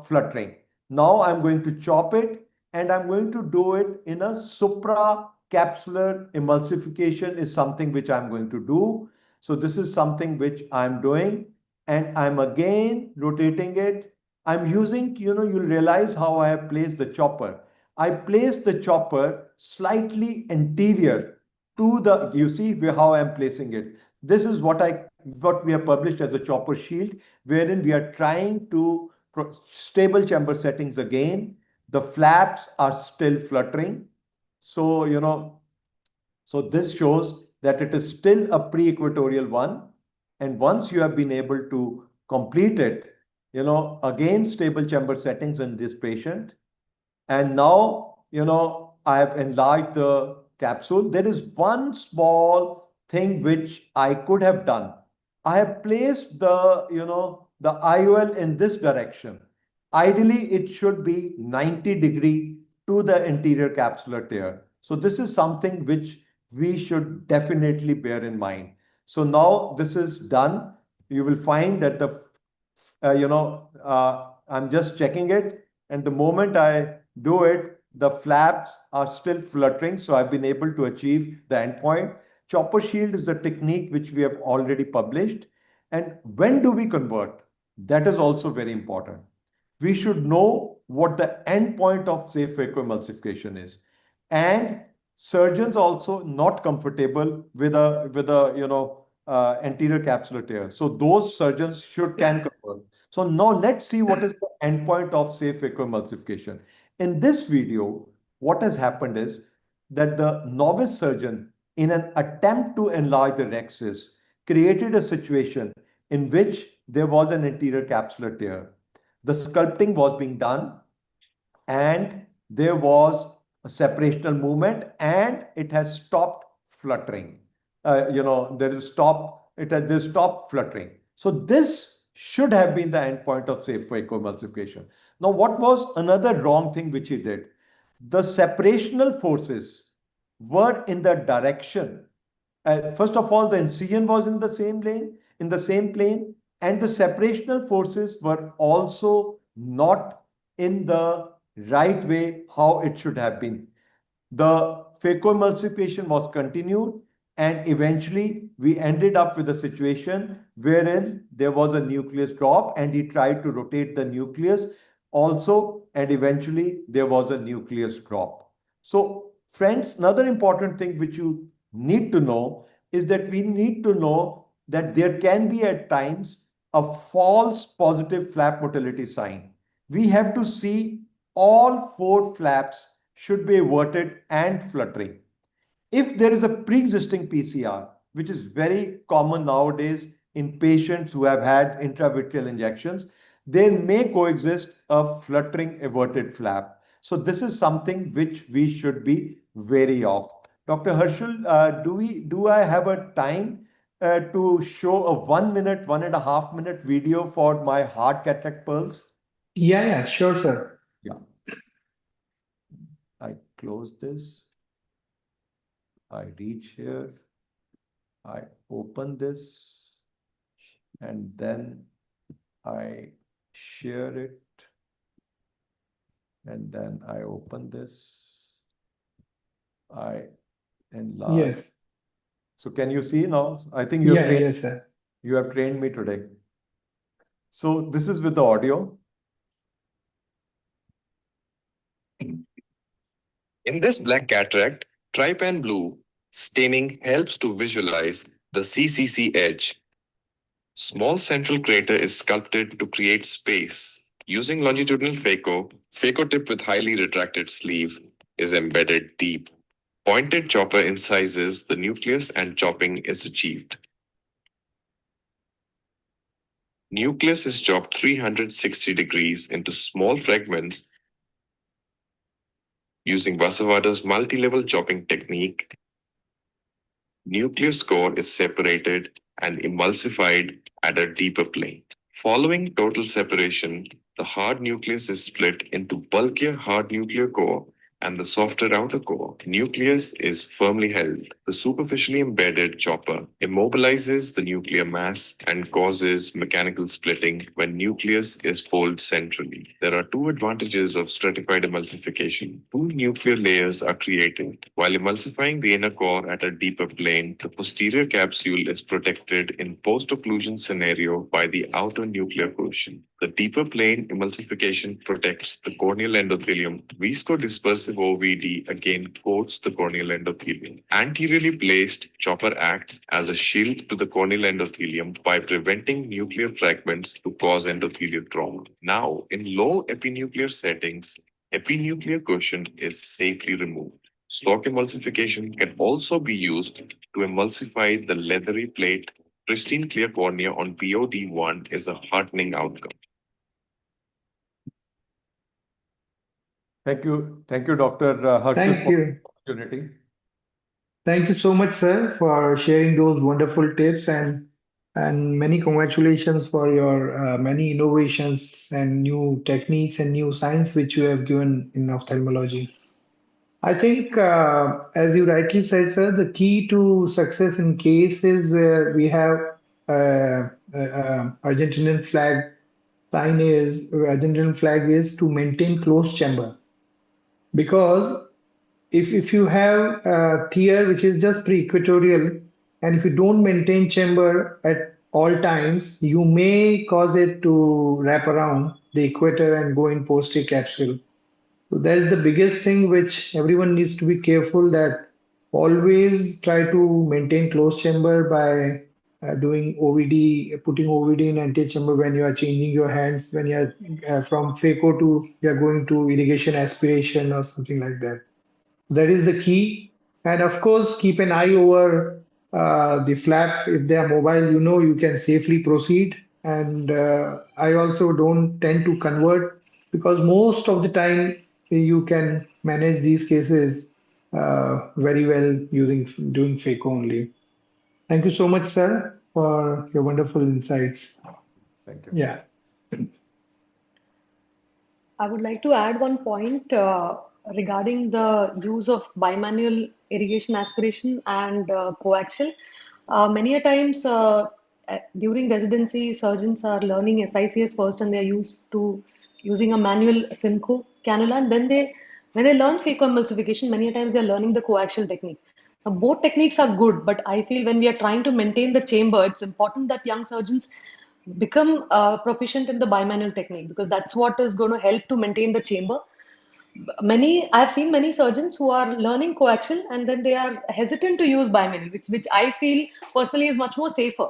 Speaker 6: fluttering. Now I'm going to chop it, and I'm going to do it in a supracapsular emulsification is something which I'm going to do. So this is something which I'm doing, and I'm again rotating it. I'm using, you'll realize how I have placed the chopper. I placed the chopper slightly anterior to the, you see how I'm placing it. This is what we have published as a chopper shield, wherein we are trying to stable chamber settings again. The flaps are still fluttering. So, so this shows that it is still a pre-equatorial one. And once you have been able to complete it, again, stable chamber settings in this patient. And now, I have enlarged the capsule. There is one small thing which I could have done. I have placed the IOL in this direction. Ideally, it should be 90° to the anterior capsular tear. So this is something which we should definitely bear in mind. So now this is done. You will find that I'm just checking it. And the moment I do it, the flaps are still fluttering. So I've been able to achieve the endpoint. Chopper shield is the technique which we have already published. And when do we convert? That is also very important. We should know what the endpoint of, say, phacoemulsification is. And surgeons also not comfortable with a anterior capsular tear. So those surgeons can convert. So now let's see what is the endpoint of, say, phacoemulsification. In this video, what has happened is that the novice surgeon in an attempt to enlarge the rhexis, created a situation in which there was an anterior capsular tear. The sculpting was being done and there was a separational movement and it has stopped fluttering. There is stop, it has just stopped fluttering. So this should have been the endpoint of safe phacoemulsification. Now, what was another wrong thing which he did? The separational forces were in the direction. First of all, the incision was in the same lane, in the same plane, and the separational forces were also not in the right way how it should have been. The phacoemulsification was continued, and eventually we ended up with a situation wherein there was a nucleus drop and he tried to rotate the nucleus also, and eventually there was a nucleus drop. So friends, another important thing which you need to know is that we need to know that there can be at times a false positive flap motility sign. We have to see all four flaps should be everted and fluttering. If there is a pre-existing PCR, which is very common nowadays in patients who have had intravitreal injections, there may coexist a fluttering everted flap. So this is something which we should be wary of. Dr. Herschel, do I have a time to show a 1 minute, 1.5 minute video for my hard cataract pearls?
Speaker 3: Yeah, sure, sir.
Speaker 6: Yeah. I close this. I reach here. I open this and then I share it. And then I open this. I enlarge.
Speaker 3: Yes.
Speaker 6: So can you see now? I think you have
Speaker 3: yes, sir.
Speaker 6: You have trained me today. So this is with the audio.
Speaker 10: In this black cataract, trypan blue staining helps to visualize the CCC edge. Small central crater is sculpted to create space. Using longitudinal phaco tip with highly retracted sleeve is embedded deep. Pointed chopper incises the nucleus and chopping is achieved. Nucleus is chopped 360 degrees into small fragments using Vasavada's multi-level chopping technique. Nucleus core is separated and emulsified at a deeper plane. Following total separation, the hard nucleus is split into bulkier hard nuclear core and the softer outer core. Nucleus is firmly held. The superficially embedded chopper immobilizes the nuclear mass and causes mechanical splitting when nucleus is pulled centrally. There are two advantages of stratified emulsification. Two nuclear layers are created. While emulsifying the inner core at a deeper plane, the posterior capsule is protected in post-occlusion scenario by the outer nuclear cushion. The deeper plane emulsification protects the corneal endothelium. Viscodispersive OVD again coats the corneal endothelium. Anteriorly placed chopper acts as a shield to the corneal endothelium by preventing nuclear fragments to cause endothelial trauma. Now, in low epinuclear settings, epinuclear cushion is safely removed. Stock emulsification can also be used to emulsify the leathery plate. Pristine clear cornea on POD1 is a heartening outcome.
Speaker 6: Thank you, Dr. Herschel,
Speaker 3: Thank you.
Speaker 6: for the opportunity.
Speaker 3: Thank you so much, sir, for sharing those wonderful tips and many congratulations for your many innovations and new techniques and new science which you have given in ophthalmology. I think, as you rightly said, sir, the key to success in cases where we have Argentinian flag Argentinian flag is to maintain closed chamber, because if you have a tear which is just pre-equatorial and if you don't maintain chamber at all times, you may cause it to wrap around the equator and go in posterior capsule. So that is the biggest thing which everyone needs to be careful, that always try to maintain closed chamber by doing OVD, putting OVD in anterior chamber when you are changing your hands, when you are from phaco to you are going to irrigation aspiration or something like that. That is the key. And of course, keep an eye over the flap. If they are mobile, you can safely proceed. And I also don't tend to convert, because most of the time you can manage these cases very well doing Phaco only. Thank you so much, sir, for your wonderful insights.
Speaker 6: Thank you.
Speaker 3: Yeah.
Speaker 4: I would like to add one point regarding the use of bimanual irrigation aspiration and coaxial. Many a times during residency, surgeons are learning SICS first, and they are used to using a manual Simcoe cannula, and then when they learn phacoemulsification, many a times they are learning the coaxial technique. Now, both techniques are good, but I feel when we are trying to maintain the chamber, it's important that young surgeons become proficient in the bimanual technique, because that's what is going to help to maintain the chamber. I've seen many surgeons who are learning coaxial and then they are hesitant to use bimanual, which I feel personally is much more safer.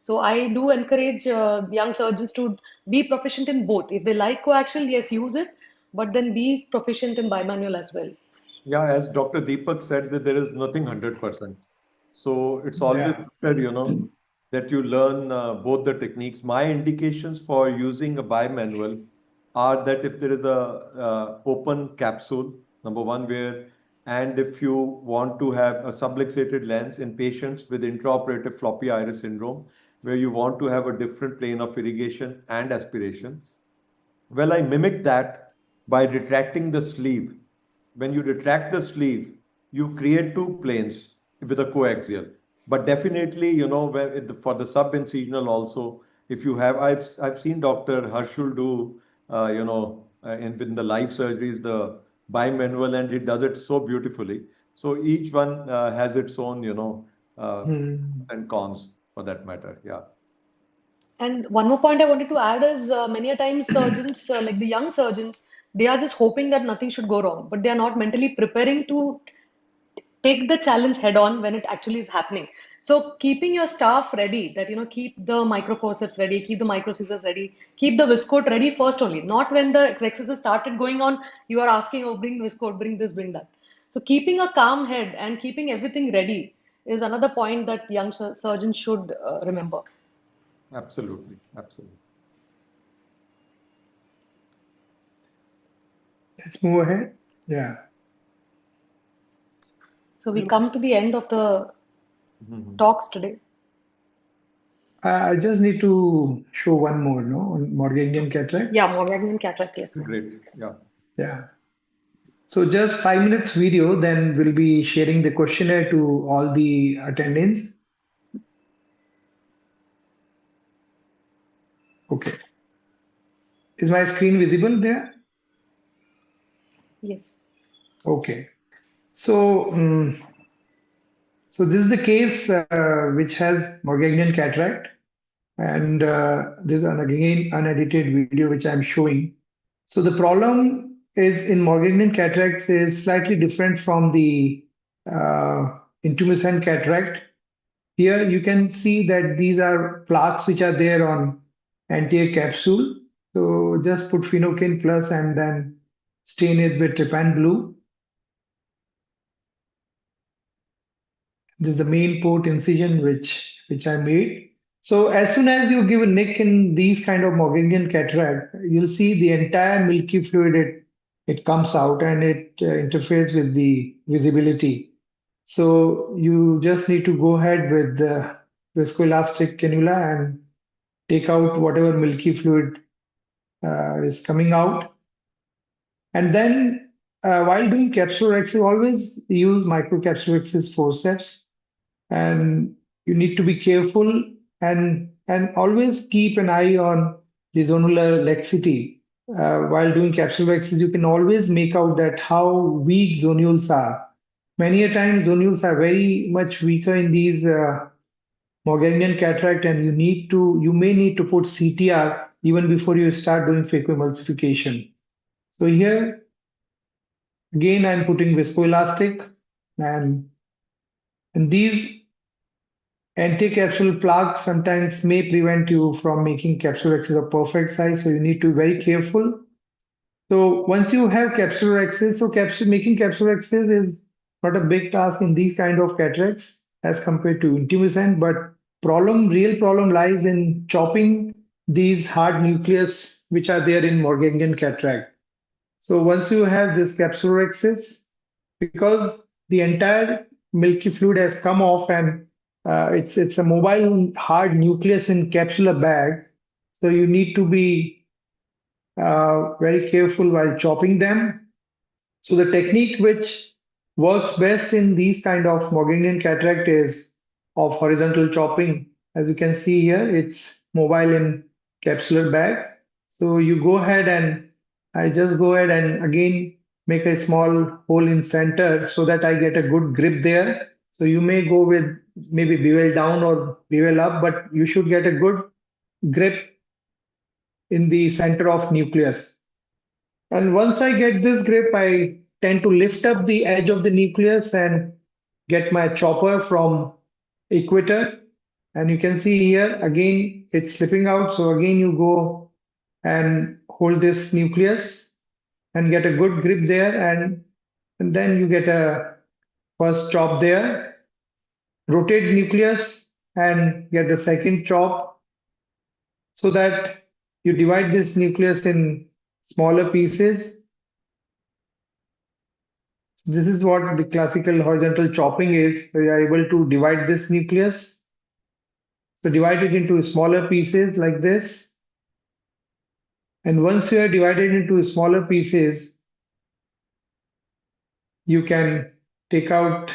Speaker 4: So I do encourage young surgeons to be proficient in both. If they like coaxial, yes, use it, but then be proficient in bimanual as well.
Speaker 6: Yeah, as Dr. Deepak said, that there is nothing 100%. So it's always
Speaker 3: Yeah.
Speaker 6: better, that you learn both the techniques. My indications for using a bimanual are that if there is a open capsule, number one, and if you want to have a subluxated lens in patients with intraoperative floppy iris syndrome, where you want to have a different plane of irrigation and aspiration. Well, I mimic that by retracting the sleeve. When you retract the sleeve, you create two planes with a coaxial. But definitely, for the subincisional also, if you have, I've seen Dr. Harshul do, in the live surgeries, the bimanual, and he does it so beautifully. So each one has its own, and cons for that matter. Yeah.
Speaker 4: And one more point I wanted to add is many a times surgeons, like the young surgeons, they are just hoping that nothing should go wrong, but they are not mentally preparing to take the challenge head on when it actually is happening. So keeping your staff ready, that keep the microforceps ready, keep the micro scissors ready, keep the viscoat ready first only. Not when the exercise started going on, you are asking, oh, bring viscoat, bring this, bring that. So keeping a calm head and keeping everything ready is another point that young surgeons should remember.
Speaker 6: Absolutely. Absolutely.
Speaker 3: Let's move ahead. Yeah.
Speaker 4: So we come to the end of the talks today.
Speaker 3: I just need to show one more, on Morgangian cataract.
Speaker 4: Yeah, Morgangian cataract, yes.
Speaker 6: Great. Yeah.
Speaker 3: Yeah. So just 5 minutes video, then we'll be sharing the questionnaire to all the attendants. Okay. Is my screen visible there?
Speaker 4: Yes.
Speaker 3: Okay. So, so this is the case which has Morgangian cataract, and this is again unedited video which I'm showing. So the problem is in Morgangian cataracts is slightly different from the intumescent cataract. Here you can see that these are plaques which are there on anterior capsule. So just put phenocaine plus and then stain it with trypan blue. This is the main port incision which I made. So as soon as you give a nick in these kind of Morgangian cataract, you'll see the entire milky fluid, it comes out and it interferes with the visibility. So you just need to go ahead with the viscoelastic cannula and take out whatever milky fluid is coming out. And then while doing capsulorhexis, always use microcapsulorhexis forceps. And you need to be careful and always keep an eye on the zonular laxity. While doing capsulorhexis, you can always make out that how weak zonules are. Many a times zonules are very much weaker in these Morgangian cataract, and you may need to put CTR even before you start doing phacoemulsification. So here again I'm putting viscoelastic, and these anti-capsule plaques sometimes may prevent you from making capsulorhexis a perfect size, so you need to be very careful. So once you have capsulorhexis, so making capsulorhexis is not a big task in these kind of cataracts as compared to intumescent, but real problem lies in chopping these hard nucleus which are there in Morgandian cataract. So once you have this capsulorhexis, because the entire milky fluid has come off and it's a mobile hard nucleus in capsular bag, so you need to be very careful while chopping them. So the technique which works best in these kind of Morgandian cataract is of horizontal chopping. As you can see here, it's mobile in capsular bag. So you go ahead and I just go ahead and again make a small hole in center so that I get a good grip there. So you may go with maybe bevel down or bevel up, but you should get a good grip in the center of nucleus. And once I get this grip, I tend to lift up the edge of the nucleus and get my chopper from equator. And you can see here again it's slipping out. So again you go and hold this nucleus and get a good grip there, and then you get a first chop there. Rotate nucleus and get the second chop so that you divide this nucleus in smaller pieces. This is what the classical horizontal chopping is. So you are able to divide this nucleus. So divide it into smaller pieces like this. And once you are divided into smaller pieces, you can take out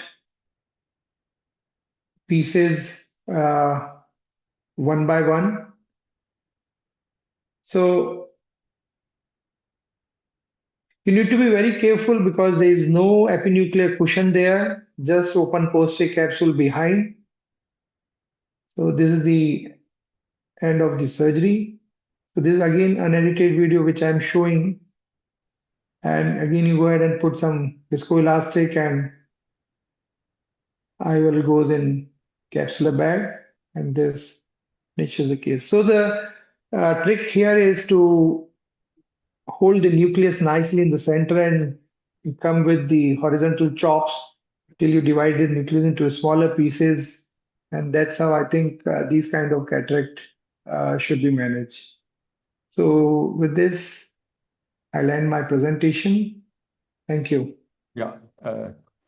Speaker 3: pieces one by one. So you need to be very careful because there is no epinuclear cushion there, just open posterior capsule behind. So this is the end of the surgery. So this is again an edited video which I'm showing. And again, you go ahead and put some viscoelastic and IOL goes in capsular bag, and this finishes the case. So the trick here is to hold the nucleus nicely in the center and you come with the horizontal chops till you divide the nucleus into smaller pieces. And that's how I think these kind of cataract should be managed. So with this, I'll end my presentation. Thank you.
Speaker 6: Yeah.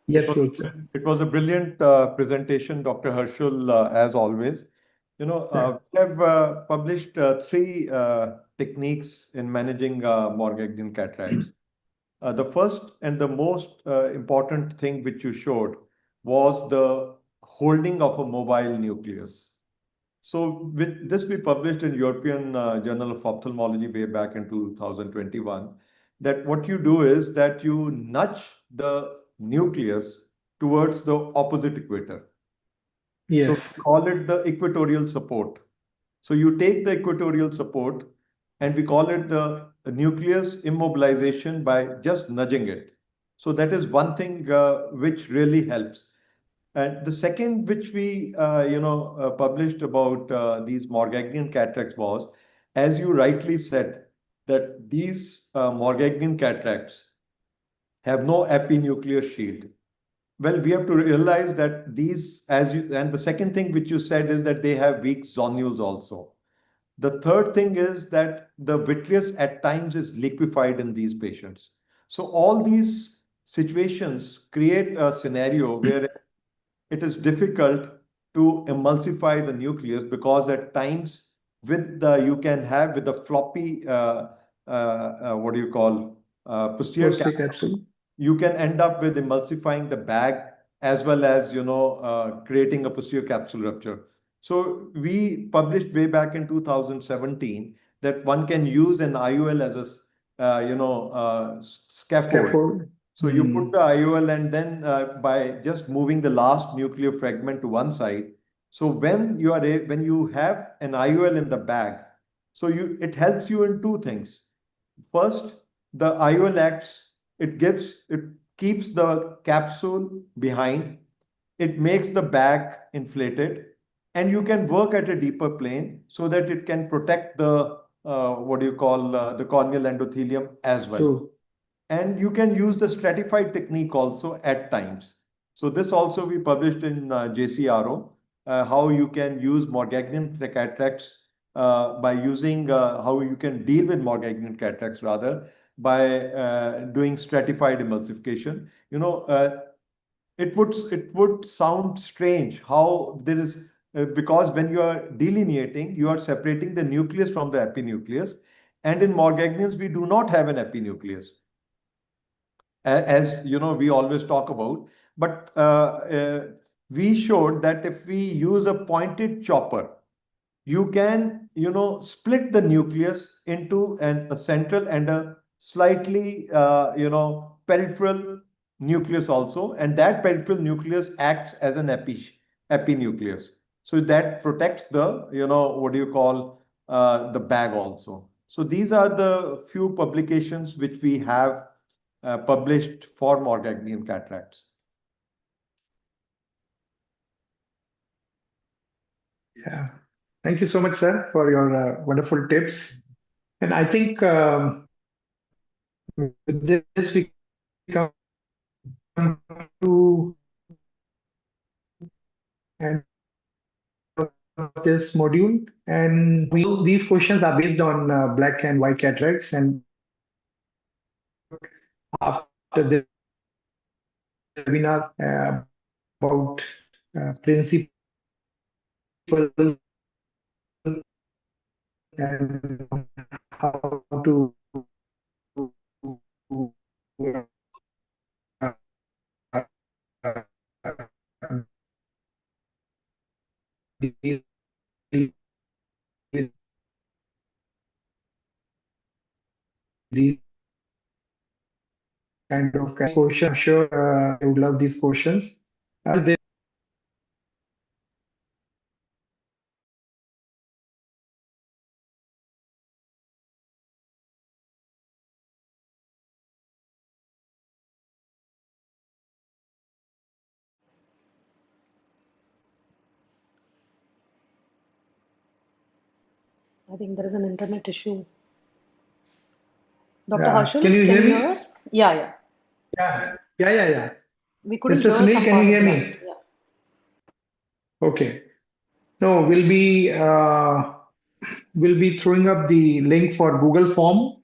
Speaker 3: Yes,
Speaker 6: it was,
Speaker 3: Rohit.
Speaker 6: it was a brilliant presentation, Dr. Harshul, as always. We have published 3 techniques in managing Morgandian cataracts. The first and the most important thing which you showed was the holding of a mobile nucleus. So with this, we published in European Journal of Ophthalmology way back in 2021, that what you do is that you nudge the nucleus towards the opposite equator.
Speaker 3: Yes.
Speaker 6: So we call it the equatorial support. So you take the equatorial support and we call it the nucleus immobilization by just nudging it. So that is one thing which really helps. And the second, which we published about these Morgandian cataracts was, as you rightly said, that these Morgandian cataracts have no epinuclear shield. Well, we have to realize that these, and the second thing which you said is that they have weak zonules also. The third thing is that the vitreous at times is liquefied in these patients. So all these situations create a scenario where it is difficult to emulsify the nucleus, because at times you can have with the floppy what do you call posterior
Speaker 3: Posterior
Speaker 6: capsule,
Speaker 3: capsule.
Speaker 6: you can end up with emulsifying the bag as well as creating a posterior capsule rupture. So we published way back in 2017 that one can use an IOL as a scaffold. So you put the IOL and then by just moving the last nuclear fragment to one side. So when you have an IOL in the bag, so it helps you in 2 things. First, the IOL acts, it keeps the capsule behind, it makes the bag inflated, and you can work at a deeper plane so that it can protect the the corneal endothelium as well.
Speaker 3: True.
Speaker 6: And you can use the stratified technique also at times. So this also we published in JCRO, how you can use Morgagnian cataracts by using how you can deal with Morgagnian cataracts rather by doing stratified emulsification. It would sound strange how there is because when you are delineating, you are separating the nucleus from the epinucleus, and in Morgagnians we do not have an epinucleus, as we always talk about. But we showed that if we use a pointed chopper, you can split the nucleus into a central and a slightly peripheral nucleus also, and that peripheral nucleus acts as an epinucleus, so that protects the what do you call the bag also. So these are the few publications which we have published for Morgagnian cataracts.
Speaker 3: Yeah. Thank you so much, sir, for your wonderful tips. And I think with this, we come to end of this module. And these questions are based on black and white cataracts. And after this webinar about principle and how to deal with these kind of questions. I'm sure I would love these questions. They
Speaker 4: I think there is an internet issue. Dr. Harshul,
Speaker 3: can you hear
Speaker 4: can you
Speaker 3: me?
Speaker 4: hear us? Yeah.
Speaker 3: Yeah.
Speaker 4: We couldn't
Speaker 3: Mr.
Speaker 4: hear
Speaker 3: Sunil,
Speaker 4: some
Speaker 3: can you
Speaker 4: part of
Speaker 3: hear
Speaker 4: that.
Speaker 3: me?
Speaker 4: Yeah.
Speaker 3: Okay. No, we'll be throwing up the link for Google Form.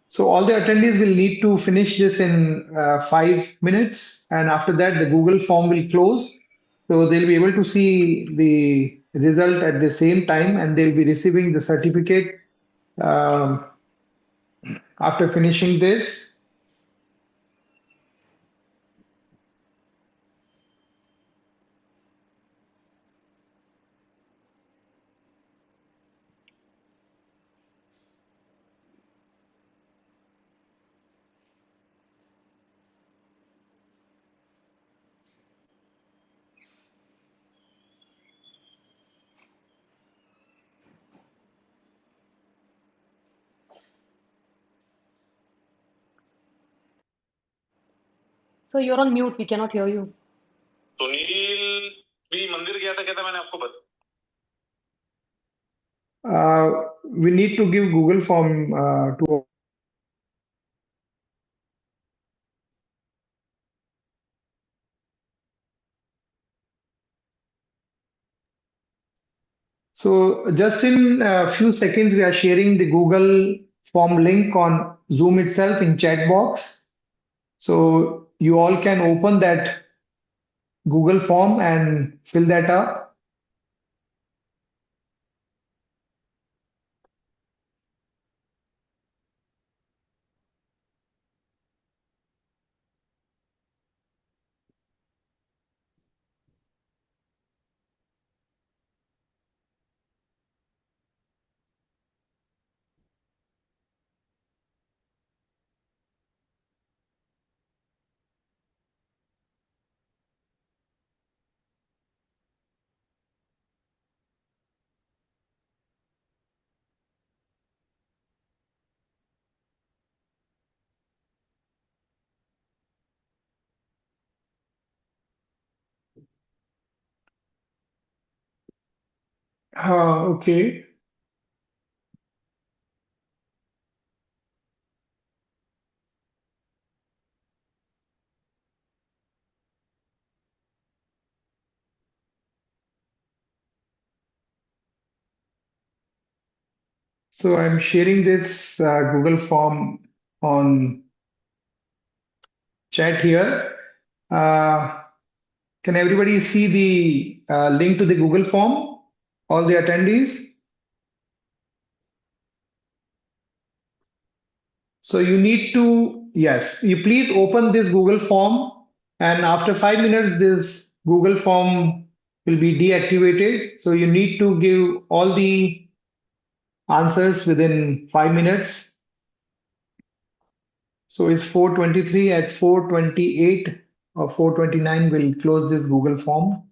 Speaker 3: So all the attendees will need to finish this in 5 minutes, and after that the Google Form will close. So they'll be able to see the result at the same time, and they'll be receiving the certificate um, after finishing this.
Speaker 4: So you're on mute. We cannot hear you.
Speaker 5: Sunil भी मंदिर गया था, कहता मैंने आपको बता.
Speaker 3: We need to give Google Form to. So just in a few seconds, we are sharing the Google Form link on Zoom itself in chat box. So you all can open that Google Form and fill that up. Okay. So I'm sharing this Google form on chat here. Can everybody see the link to the Google form? All the attendees? So you need to, yes, you please open this Google form, and after 5 minutes, this Google form will be deactivated. So you need to give all the answers within 5 minutes. So it's 4:23. At 4:28 or 4:29, we'll close this Google form.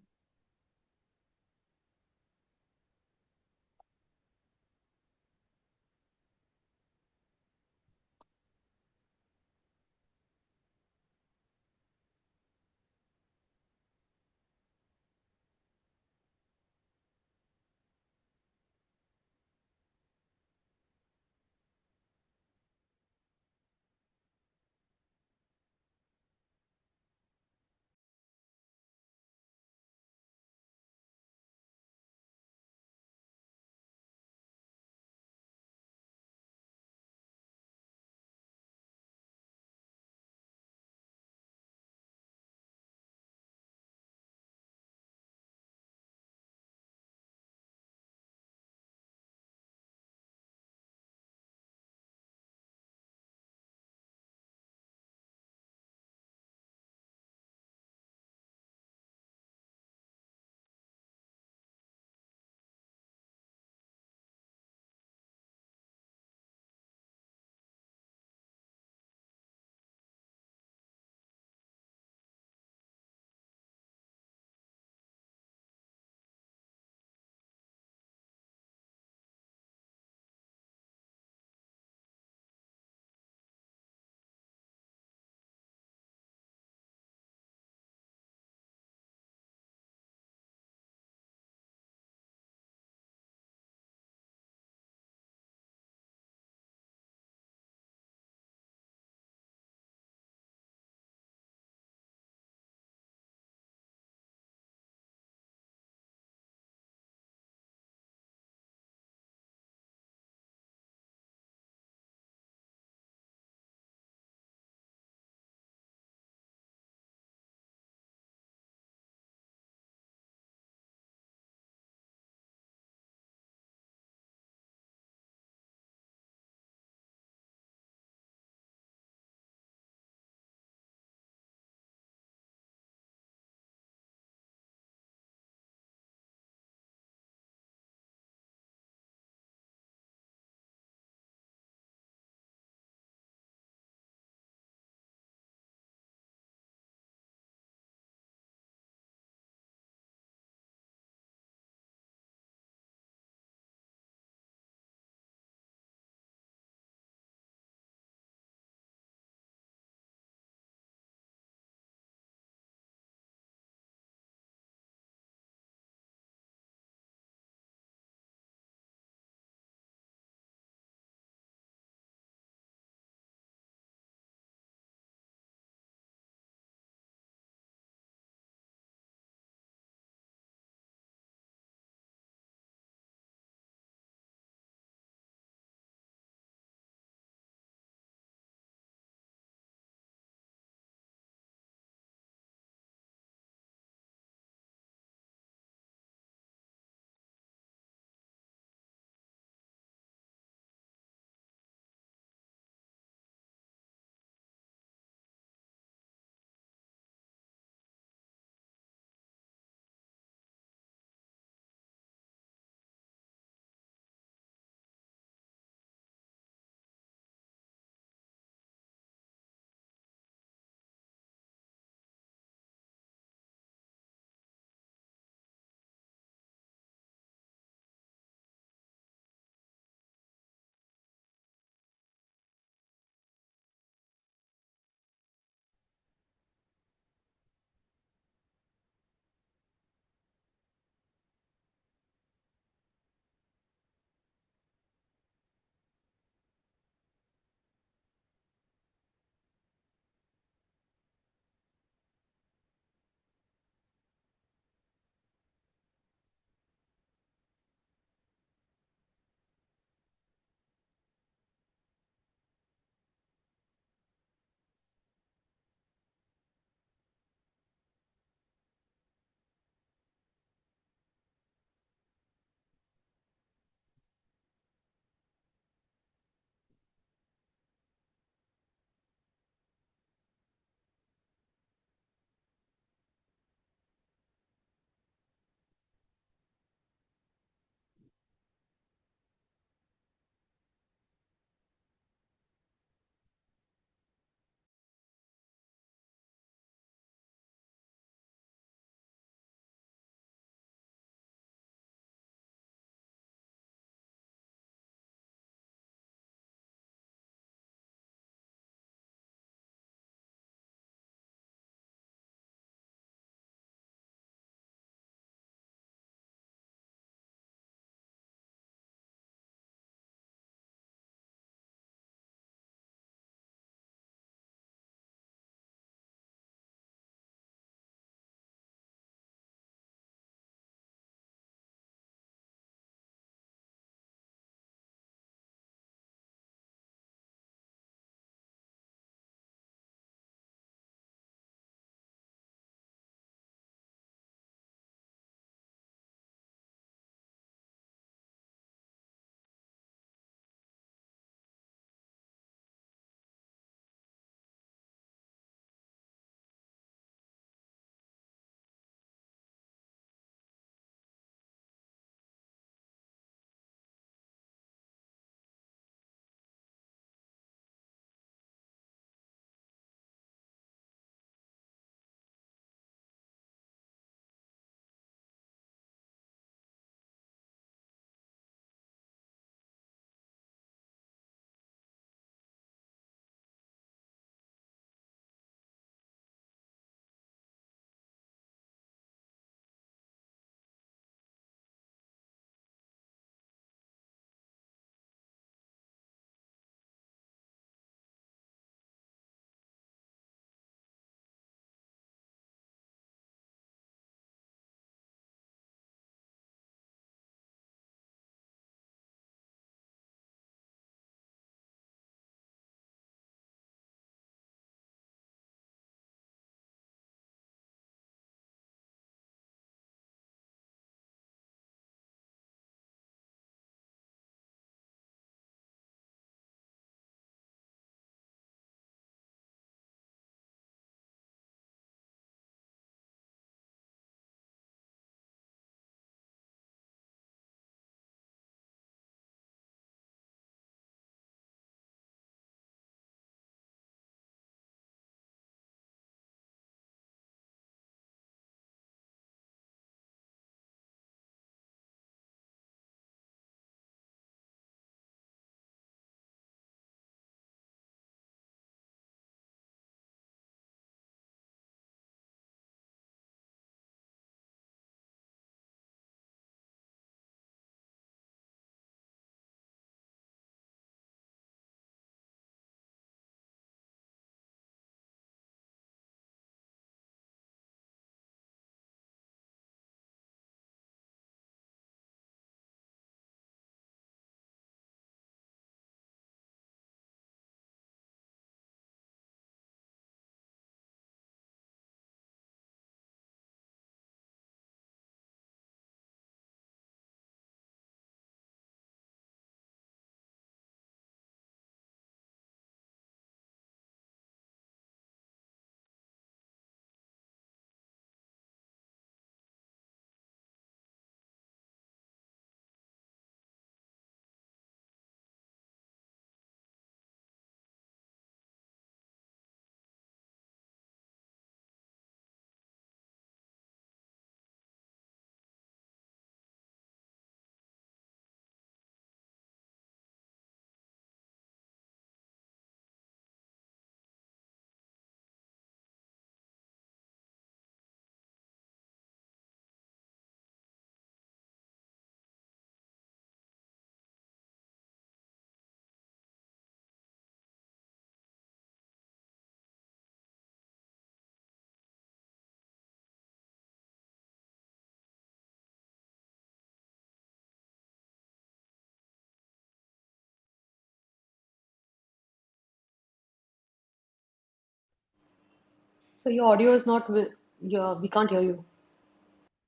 Speaker 4: So your audio is not, we can't hear you.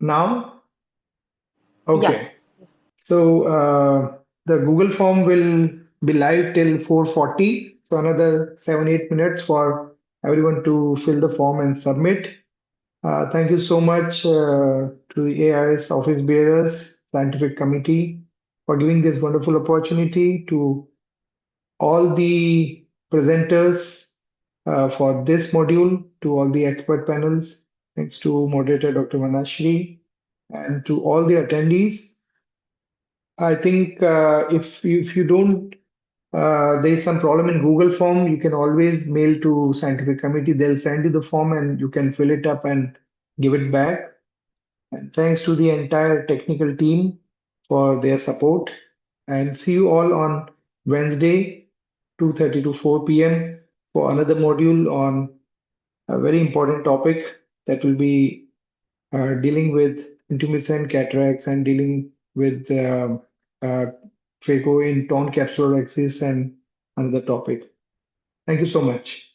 Speaker 3: Now?
Speaker 4: Yeah.
Speaker 3: Okay. So the Google form will be live till 4:40. So another 7-8 minutes for everyone to fill the form and submit. Thank you so much to AIS office bearers, scientific committee for giving this wonderful opportunity, to all the presenters for this module, to all the expert panels, thanks to moderator Dr. Manashri, and to all the attendees. I think if you don't, there is some problem in Google form, you can always mail to scientific committee. They'll send you the form and you can fill it up and give it back. And thanks to the entire technical team for their support. And see you all on Wednesday, 2:30 to 4 p.m. for another module on a very important topic that will be dealing with intermittent cataracts and dealing with Phaco in torn capsular axis and another topic. Thank you so much.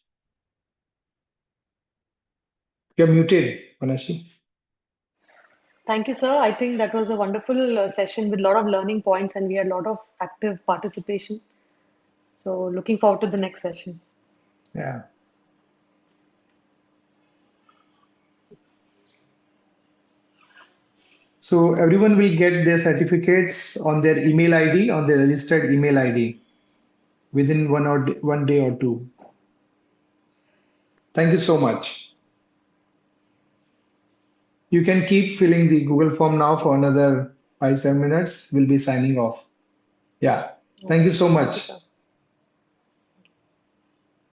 Speaker 3: You're muted, Manashi.
Speaker 4: Thank you, sir. I think that was a wonderful session with a lot of learning points, and we had a lot of active participation. So looking forward to the next session.
Speaker 3: Yeah. So everyone will get their certificates on their email ID, on their registered email ID within 1 day or two. Thank you so much. You can keep filling the Google form now for another 5-7 minutes. We'll be signing off. Yeah. Thank you so
Speaker 4: Thank you,
Speaker 3: much.
Speaker 4: sir.